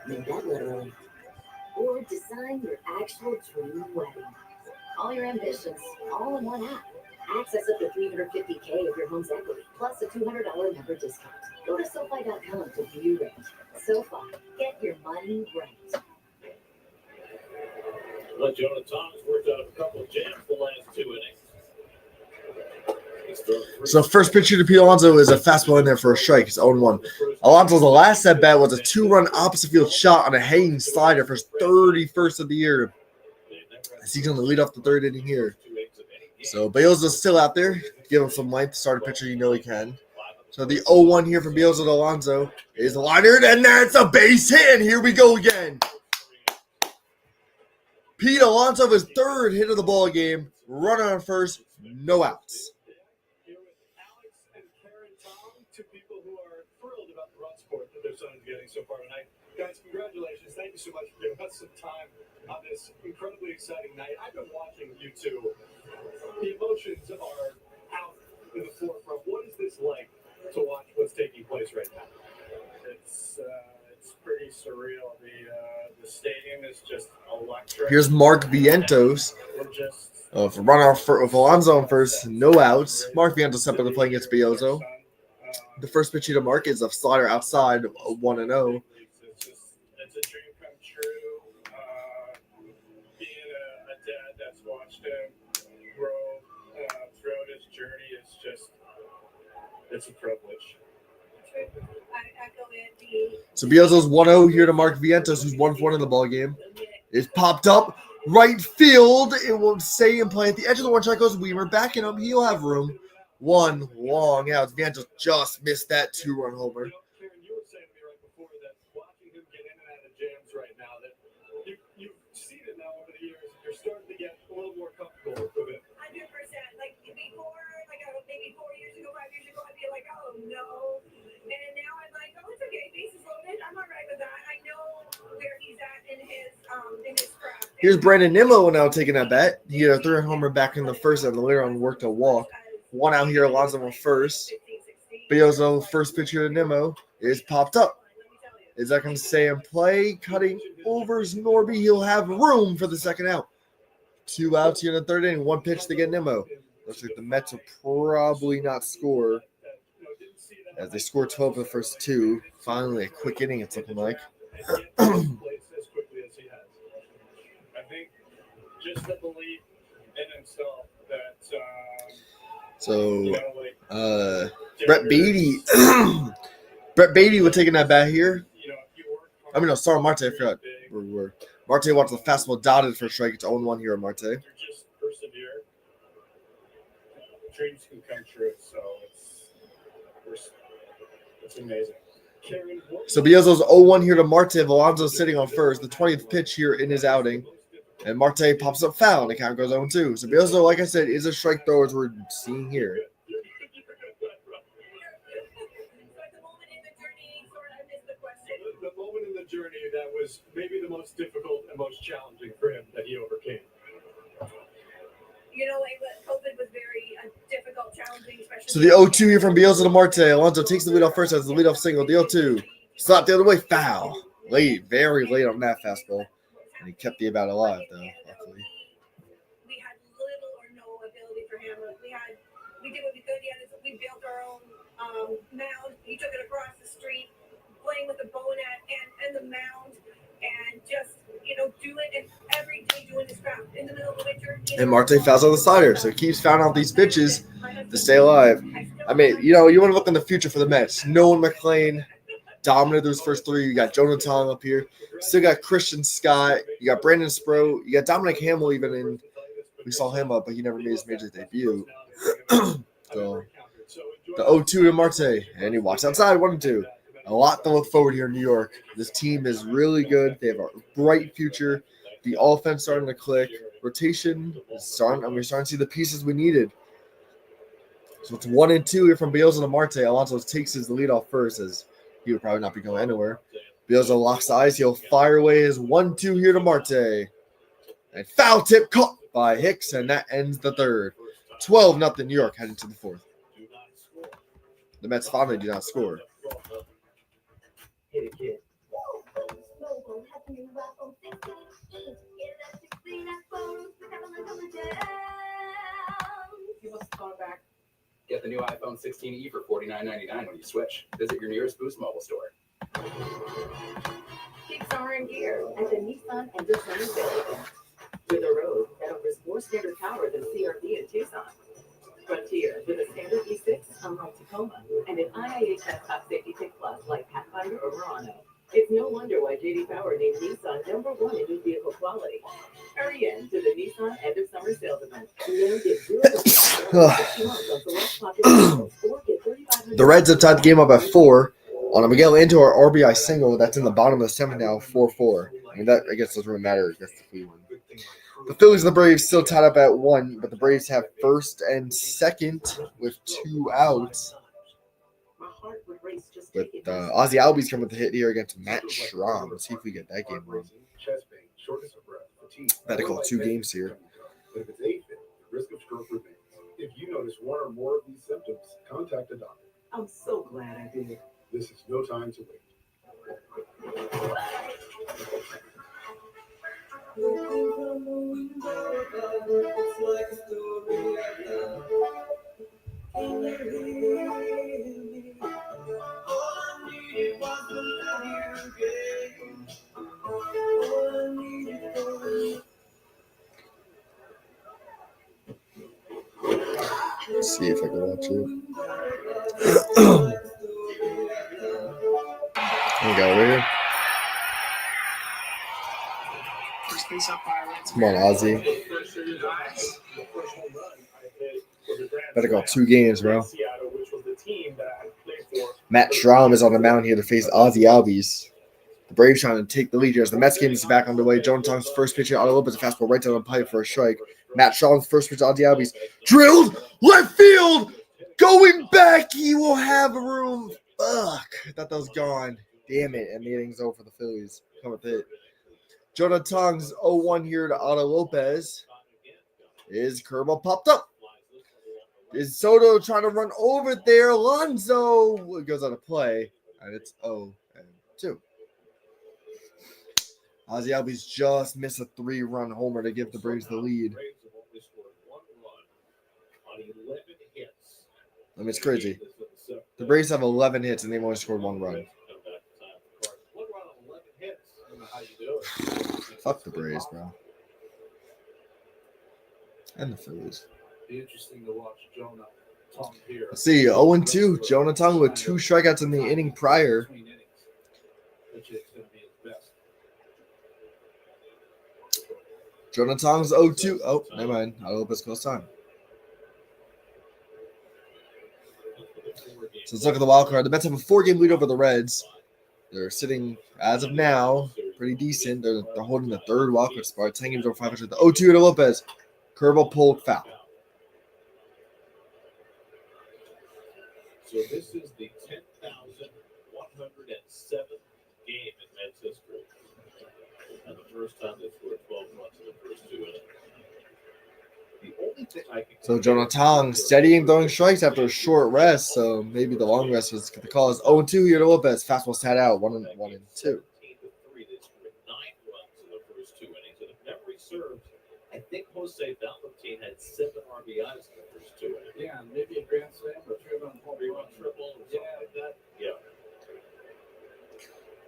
Make that literally. Or design your actual dream wedding. All your ambitions, all in one app. Access up to $350K of your home's equity, plus a $200 member discount. Go to SoFi.com to view rate. SoFi, get your money right. Well, Jonah Thomas worked out a couple of jams the last 2 innings. So first pitch here to Pete Alonso is a fastball in there for a strike. It's 0-1. Alonso's last at bat was a 2-run opposite field shot on a hanging slider for his 31st of the year. As he's going to lead off the third inning here. So Beozo's still out there. Give him some length. Start a pitcher, you know he can. So the 0-1 here from Beozo to Alonso is a liner, and that's a base hit. And here we go again. Pete Alonso, his third hit of the ball game. Runner on first, no outs. Two people who are thrilled about the run support that their son is getting so far tonight. Guys, congratulations. Thank you so much for giving us some time on this incredibly exciting night. I've been watching you two. The emotions are out in the forefront. What is this like to watch what's taking place right now? It's pretty surreal. The stadium is just electric. Here's Mark Vientos. For runner with Alonso on first, no outs. Mark Vientos up in the play against Beozo. The first pitch to Mark is a slider outside, 1-0. It's a dream come true. Being a dad that's watched him grow throughout his journey is it's a privilege. So Beozo's 1-0 here to Mark Vientos, who's 1-1 in the ball game. It's popped up right field. It will stay in play at the edge of the one track goes Weimer. Backing him, he'll have room. One long out. Vientos just missed that 2-run homer. Karen, you were saying to me right before that watching him get in and out of jams right now, that you've seen it now over the years. You're starting to get a little more comfortable with it. 100%. Like before, maybe 4 years ago, 5 years ago, I'd be like, oh no. And now I'm like, oh, it's okay. Bases loaded. I'm all right with that. I know where he's at in his craft. Here's Brandon Nimmo now taking that bat. He had a 3-run homer back in the first, and later on worked a walk. 1 out here, Alonso on first. Beozo, first pitch here to Nimmo is popped up. Is that going to stay in play? Cutting over Norby. He'll have room for the second out. 2 outs here in the third inning. 1 pitch to get Nimmo. Looks like the Mets will probably not score, as they scored 12 for the first 2. Finally, a quick inning, it's looking like. I think just the belief in himself that So, Brett Beatty was taking that bat here. I mean, no, sorry, Marte. I forgot where we were. Marte watched the fastball dotted for a strike. It's 0-1 here on Marte. just persevere. Dreams can come true, so it's amazing. Karen, So Beozo's 0-1 here to Marte. Alonso sitting on first. The 20th pitch here in his outing. And Marte pops up foul, and the count goes 0-2. So Beozo, like I said, is a strike thrower, as we're seeing here. The moment in the journey that was maybe the most difficult and most challenging for him that he overcame. COVID was very difficult So the 0-2 here from Bielsa to Marte. Alonso takes the leadoff first as the leadoff single. The 0-2. Slap the other way. Foul. Late. Very late on that fastball. And he kept the at-bat alive, though, luckily. We had little or no ability for him. We did what we could. We built our own mound. He took it across the street, playing with the bow and the mound, and just, do it and every day doing his craft in the middle of the winter. And Marte fouls on the slider, so he keeps fouling out these pitches to stay alive. I mean, you want to look in the future for the Mets. Nolan McLean dominated those first three. You got Jonah Tong up here. Still got Christian Scott. You got Brandon Sproat. You got Dominic Hamill even in. We saw him up, but he never made his major debut. So the 0-2 to Marte. And he walks outside 1-2. A lot to look forward here in New York. This team is really good. They have a bright future. The offense starting to click. Rotation is starting. We're starting to see the pieces we needed. So it's 1-2 here from Bielsa to Marte. Alonso takes his leadoff first, as he would probably not be going anywhere. Bielsa locks the eyes. He'll fire away his 1-2 here to Marte. And foul tip caught by Hicks, and that ends the third. 12-0 New York heading to the fourth. The Mets finally do not score. Hit it, kid. You must have gone back. Get the new iPhone 16e for $49.99 when you switch. Visit your nearest Boost mobile store. Keep summer in gear at the Nissan End of Summer Sale event. With a road that offers more standard power than CR-V in Tucson. Frontier with a standard E6 unlike Tacoma and an IIHS top safety pick plus like Pathfinder or Murano. It's no wonder why J.D. Power named Nissan #1 in new vehicle quality. Hurry in to the Nissan End of Summer Sales event. Now get 0% on select popular models or get $3,500. The Reds have tied the game up at 4 on a Miguel Andujar RBI single that's in the bottom of the seventh now, 4-4. I mean, that I guess doesn't really matter if we win. The Phillies and the Braves still tied up at 1, but the Braves have first and second with 2 outs. But Ozzy Albies coming with the hit here against Matt Schramm. Let's see if we get that game wrong. Better call 2 games here. But if it's AFib, the risk of stroke remains. If you notice one or more of these symptoms, contact a doctor. I'm so glad I did. This is no time to wait. Let's see if I can watch it. Here we go, right here. Come on, Ozzy. Better go 2 games, bro. Matt Schramm is on the mound here to face Ozzy Albies. The Braves trying to take the lead here as the Mets game is back underway. Jonah Tong's first pitch here. Otto Lopez, a fastball right down the pipe for a strike. Matt Schramm's first pitch, Ozzy Albies. Drilled! Left field! Going back! He will have room. Fuck. I thought that was gone. Damn it. And the inning's over for the Phillies. Come with it. Jonah Tong's 0-1 here to Otto Lopez. His curveball popped up. Is Soto trying to run over there? Alonso goes out of play. And it's 0-2. Ozzy Albies just missed a 3-run homer to give the Braves the lead. I mean, it's crazy. The Braves have 11 hits and they've only scored 1 run. Fuck the Braves, bro. And the Phillies. Be interesting to watch Jonah Tong here. Let's see, 0-2. Jonah Tong with 2 strikeouts in the inning prior. Jonah Tong's 0-2. Oh, never mind. I hope it's close time. So let's look at the wild card. The Mets have a 4-game lead over the Reds. They're sitting, as of now, pretty decent. They're holding the 3rd wild card spot. 10 games over 500. The 0-2 to Lopez. Curveball pulled foul. So this is the 10,107th game in Mets history. And the first time they scored 12 runs in the first 2 innings. The only thing I can So Jonah Tong steadying throwing strikes after a short rest. So maybe the long rest was the cause. 0-2 here to Lopez. Fastball sat out. 1-2. 17-3, they scored 9 runs in the first 2 innings. And if memory serves, I think Jose Valentin had 7 RBIs in the first 2 innings. Yeah, maybe a grand slam or 3-run home Three-run run. triple or something like that. Yeah.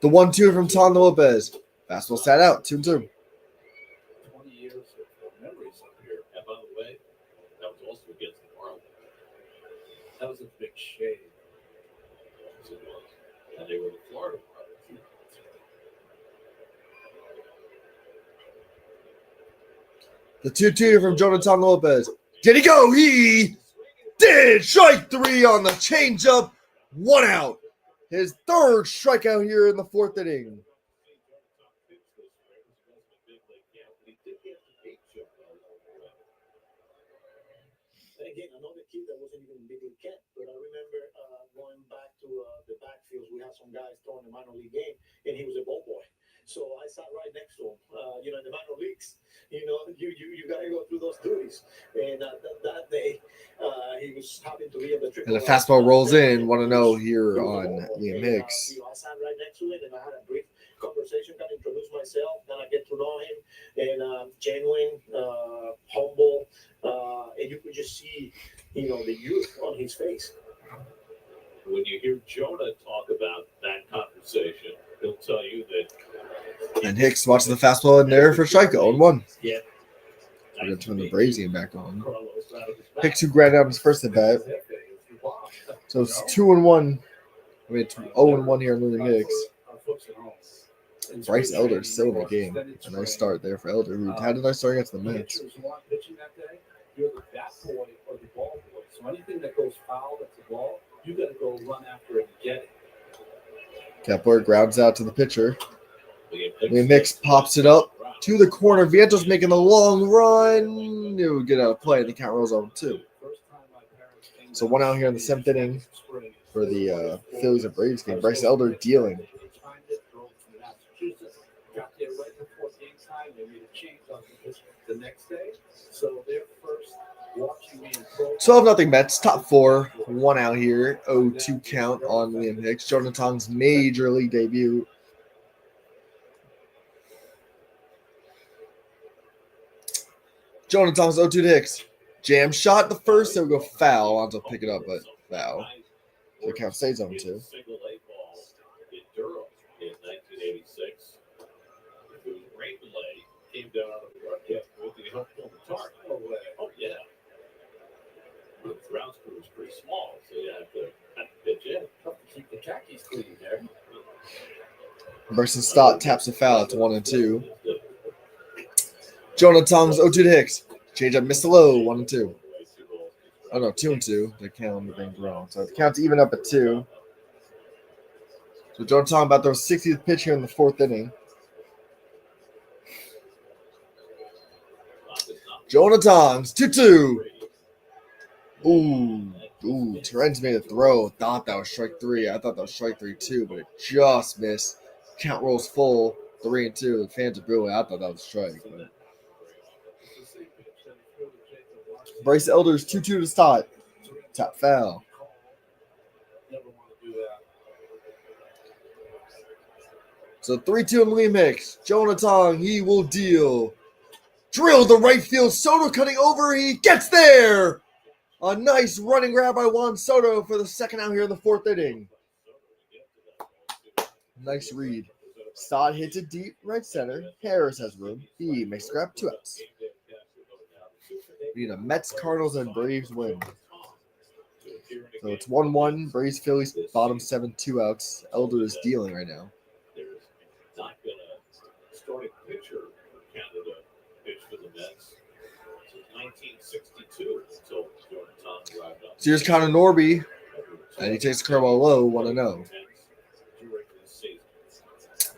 The 1-2 from Tong to Lopez. Fastball sat out. 2-2. 20 years of memories up here. And by the way, that was also against the Marlins. That was a big shade. Yes, it was. And they were the Florida Marlins. The 2-2 from Jonathan Lopez. Did he go? He did. Strike 3 on the changeup. 1 out. His third strikeout here in the 4th inning. And again, another kid that wasn't even big league Kent, but I remember going back to the backfields, we had some guys throwing the minor league game, and he was a ball boy. So I sat right next to him. In the minor leagues, you got to go through those duties. And that day, he was happy to be in the triple. And the fastball rolls in. 1-0 here on Liam Hicks. I sat right next to him, and I had a brief conversation, kind of introduce myself, then I get to know him, and genuine, humble, and you could just see, the youth on his face. When you hear Jonah talk about that conversation, he'll tell you that. And Hicks watches the fastball in there for strike. 0-1. Yeah. We're going to turn the Brazian back on. Hicks, who grounded out his first at bat. So it's 2-1. I mean, 0-1 here on Liam Hicks. Bryce Elder still in the game. A nice start there for Elder, who had a nice start against the Mets. You're the bat boy or the ball boy. So anything that goes foul that's a ball, you got to go run after it and get it. Kepler grounds out to the pitcher. Liam Hicks pops it up to the corner. Vientos making the long run. It would get out of play. The count rolls 0-2. So 1 out here in the 7th inning for the Phillies and Braves game. Bryce Elder dealing. Got there right before game time. They made a change on the next day. So they're first watching me. 12-0 Mets, top 4. 1 out here. 0-2 count on Liam Hicks. Jonah Tong's major league debut. Jonah Tong's 0-2 to Hicks. Jam shot the first, so go foul. I'll have to pick it up, but foul. So the count stays 0-2. Single A ball in Durham in 1986. It was rain delay. Came down on the broadcast with the help on the target. Oh, yeah. The ground crew was pretty small, so you have to pitch in. Tough to keep the khakis clean there. Emerson Stott taps a foul. It's 1-2. Jonah Tong's 0-2 to Hicks. Change up, missed the low. 1-2. Oh, no, 2-2. The count would have been wrong. So the count's even up at 2. So Jonah Tong about their 60th pitch here in the 4th inning. Jonah Tong's 2-2. Ooh, Terrence made a throw. Thought that was strike 3. I thought that was strike 3 too, but it just missed. Count rolls full. 3-2. The fans are booing. I thought that was a strike. But Bryce Elder's 2-2 to Stott. Top foul. So 3-2 on Liam Hicks. Jonah Tong, he will deal. Drill the right field. Soto cutting over. He gets there. A nice running grab by Juan Soto for the second out here in the 4th inning. Nice read. Stott hits it deep right center. Harris has room. He makes the grab. 2 outs. We need a Mets, Cardinals, and Braves win. So it's 1-1. Braves, Phillies, bottom 7, 2 outs. Elder is dealing right now. There's not been a starting pitcher for Canada pitch for the Mets since 1962 until Jonah Tong arrived on. So here's Connor Norby, and he takes the curveball low, 1-0.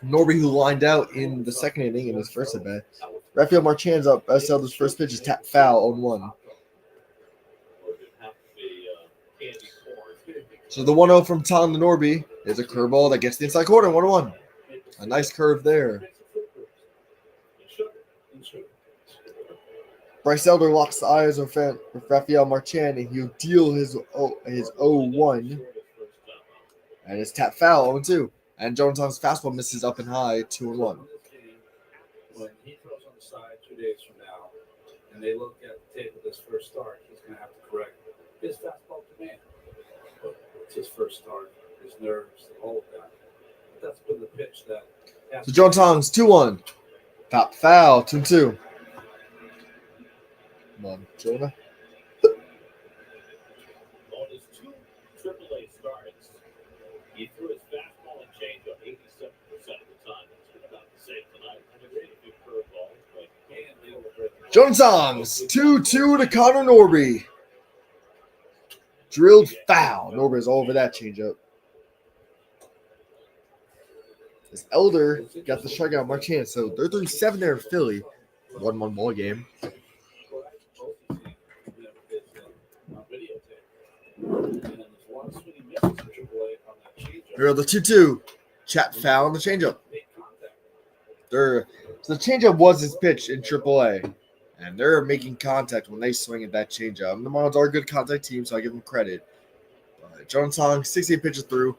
Norby, who lined out in the 2nd inning in his first at bat. Rafael Marchan's up. Bryce Elder's first pitch is tap foul, 0-1. So the 1-0 from Tom to Norby is a curveball that gets the inside corner, 1-1. A nice curve there. Bryce Elder locks the eyes with Rafael Marchand, and he'll deal his 0-1. And it's tap foul 0-2. And Jonathon's fastball misses up and high 2-1. When he throws on the side 2 days from now, and they look at the tape of this first start, he's going to have to correct his fastball command. But it's his first start, his nerves, all of that. But that's been the pitch that. So Jonathon's 2-1. Top foul 2-2. Come on, Jonah. On his 2 AAA starts, he threw his fastball and changeup 87% of the time. It's been about the same tonight. And a really good curveball, but can't deal with it. Jonathon's 2-2 to Connor Norby. Drilled foul. Norby's all over that changeup. As Elder got the strikeout Marchand, so they're 3-7 there in Philly. 1-1 ball game. Here are the 2-2. Chat foul on the changeup. So the changeup was his pitch in AAA, and they're making contact when they swing at that changeup. And the Marlins are a good contact team, so I give them credit. Jonathon, 68 pitches through.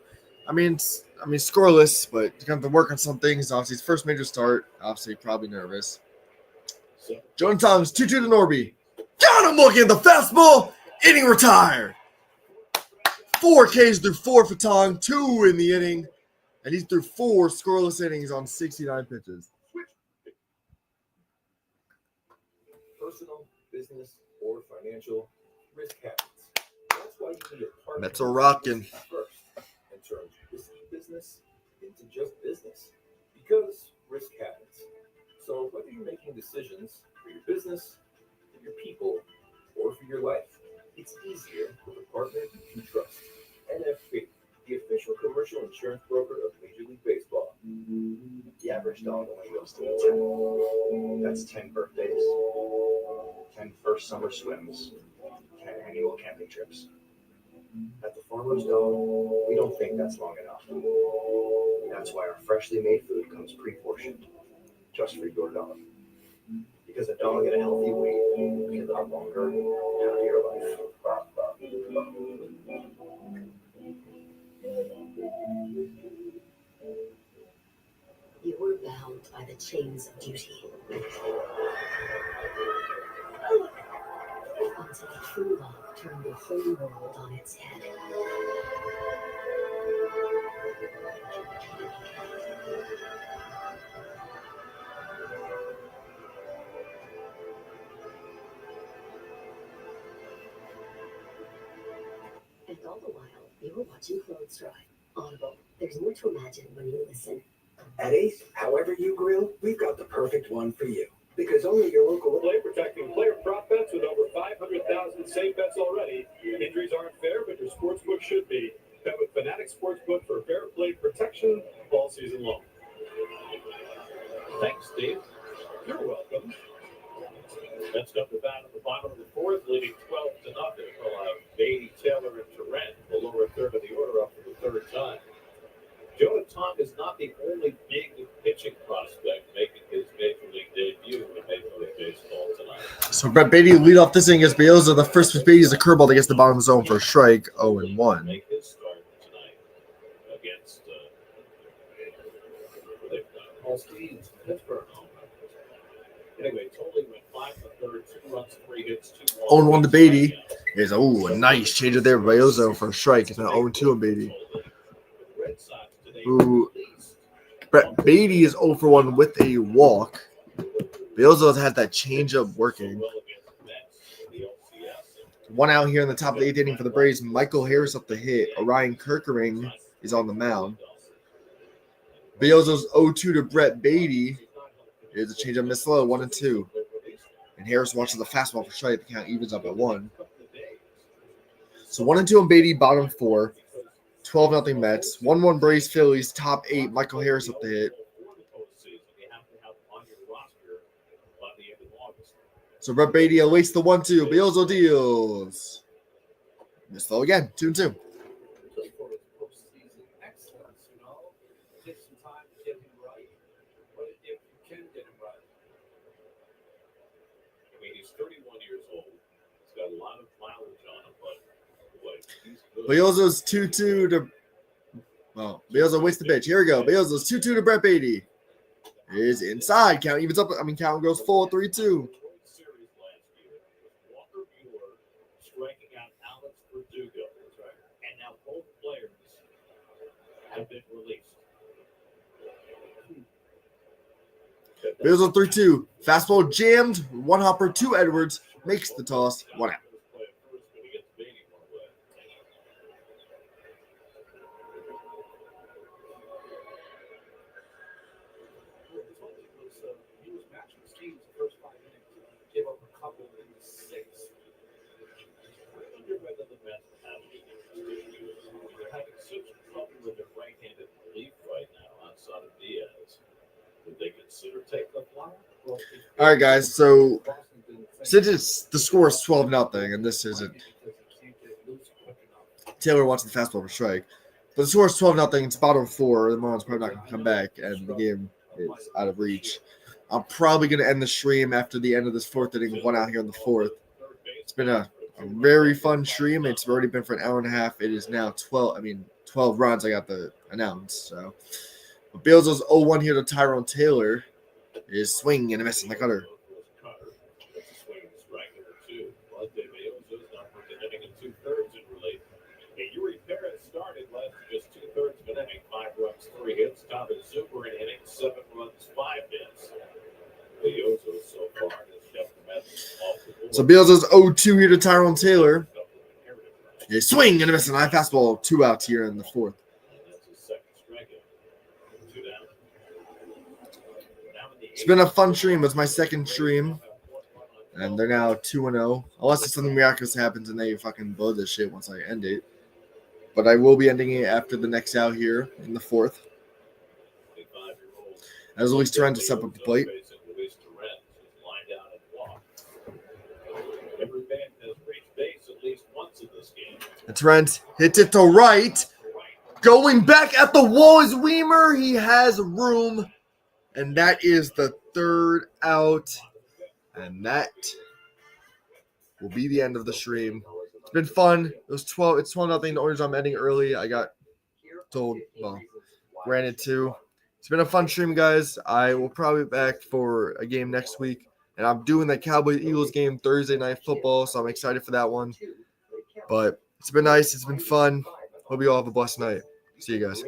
I mean, scoreless, but you have to work on some things. Obviously, his first major start. Obviously, probably nervous. Jonathon's 2-2 to Norby. Got him looking at the fastball. Inning retired. 4 Ks through 4 for Tong, 2 in the inning. And he's through 4 scoreless innings on 69 pitches. Personal, business, or financial risk habits. That's why you need a partner. Mets are rocking. First, and turn risky business into just business. Because risk habits. So whether you're making decisions for your business, for your people, or for your life, it's easier with a partner you can trust. NFB, the official commercial insurance broker of Major League Baseball. The average dog only goes through 10. That's 10 birthdays, 10 first summer swims, 10 annual camping trips. At the Farmer's Dog, we don't think that's long enough. That's why our freshly made food comes pre-portioned, just for your dog. Because a dog at a healthy weight can live a longer, happier life. You were bound by the chains of duty. Until true love turned the whole world on its head. And all the while, you were watching clothes dry. Audible. There's more to imagine when you listen. At Ace, however you grill, we've got the perfect one for you. Because only your local Play protecting player prop bets with over 500,000 safe bets already. Injuries aren't fair, but your sportsbook should be. Bet with Fanatic Sportsbook for fair play protection all season long. Thanks, Steve. You're welcome. Mets got the bat at the bottom of the 4th, leading 12-0. They'll have Beatty, Taylor, and Tarrant, the lower third of the order, up for the 3rd time. Jonathon is not the only big pitching prospect making his Major League debut in Major League Baseball tonight. So Brett Beatty lead off this inning against Beoza. The first pitch Beatty is a curveball that gets the bottom zone for a strike, 0-1. Make his start tonight against Paul Steens, Pittsburgh. Anyway, totally went 5 1/3, 2 runs, 3 hits, 2 walks. 0-1 to Beatty. Is a nice change there by Beoza for a strike. It's now 0-2 on Beatty. Who Brett Beatty is 0-1 with a walk. Beoza had that changeup working. 1 out here in the top of the 8th inning for the Braves. Michael Harris up the hit. Orion Kerkering is on the mound. Beoza's 0-2 to Brett Beatty. Here's a changeup miss low, 1-2. And Harris watches the fastball for strike. The count evens up at 1. So 1-2 on Beatty, bottom 4. 12-0 Mets. 1-1 Braves, Phillies, top 8. Michael Harris up the hit. So Brett Beatty awaits the 1-2. Beoza deals. Miss low again, 2-2. Take some time to get him right. But if you can get him right. I mean, he's 31 Beozo's 2-2 to. Well, Beozo waits the pitch. Here we go. Beozo's 2-2 to Brett Beatty. Is inside. Count evens up. Count goes full 3-2. Walker Buehler striking out Alex Verdugo. And now both players have been released. Beozo 3-2. Fastball jammed. One hopper to Edwards. Makes the toss. 1 out. He was matching schemes the first 5 innings. Gave up a couple in the 6th. I wonder whether the Mets have they're having such trouble with their right-handed relief right now outside of Diaz. Would they consider taking the flyer? All right, guys. So since the score is 12-0, and this isn't Taylor wants the fastball for strike, but the score is 12-0. It's bottom 4. The Marlins probably not going to come back, and the game is out of reach. I'm probably going to end the stream after the end of this 4th inning, 1 out here in the 4th. It's been a very fun stream. It's already been for an hour and a half. It is now 12 runs. I got the announced. So, but Beozo's 0-1 here to Tyrone Taylor is swinging and a miss in the cutter. Yuri Perez started last just 2/3 of an inning, 5 runs, 3 hits. Thomas Zuber in inning, 7 runs, 5 hits. Beozo so far has kept the Mets off the board. So Beozo's 0-2 here to Tyrone Taylor. A swing and a miss, and a fastball, 2 outs here in the 4th. That's his second strikeout. 2 down. It's been a fun stream. It's my second stream. And they're now 2-0. Unless something miraculous happens and they fucking blow this shit once I end it. But I will be ending it after the next out here in the 4th. As Luis Torrent to step up the plate. Every man has reached base at least once in this game. And Torrent hits it to right. Going back at the wall is Weimer. He has room. And that is the 3rd out. And that will be the end of the stream. It's been fun. It was 12. It's 12-0. The only reason I'm ending early, I got told, well, granted too. It's been a fun stream, guys. I will probably be back for a game next week. And I'm doing the Cowboys-Eagles game Thursday Night Football, so I'm excited for that one. But it's been nice. It's been fun. Hope you all have a blessed night. See you guys.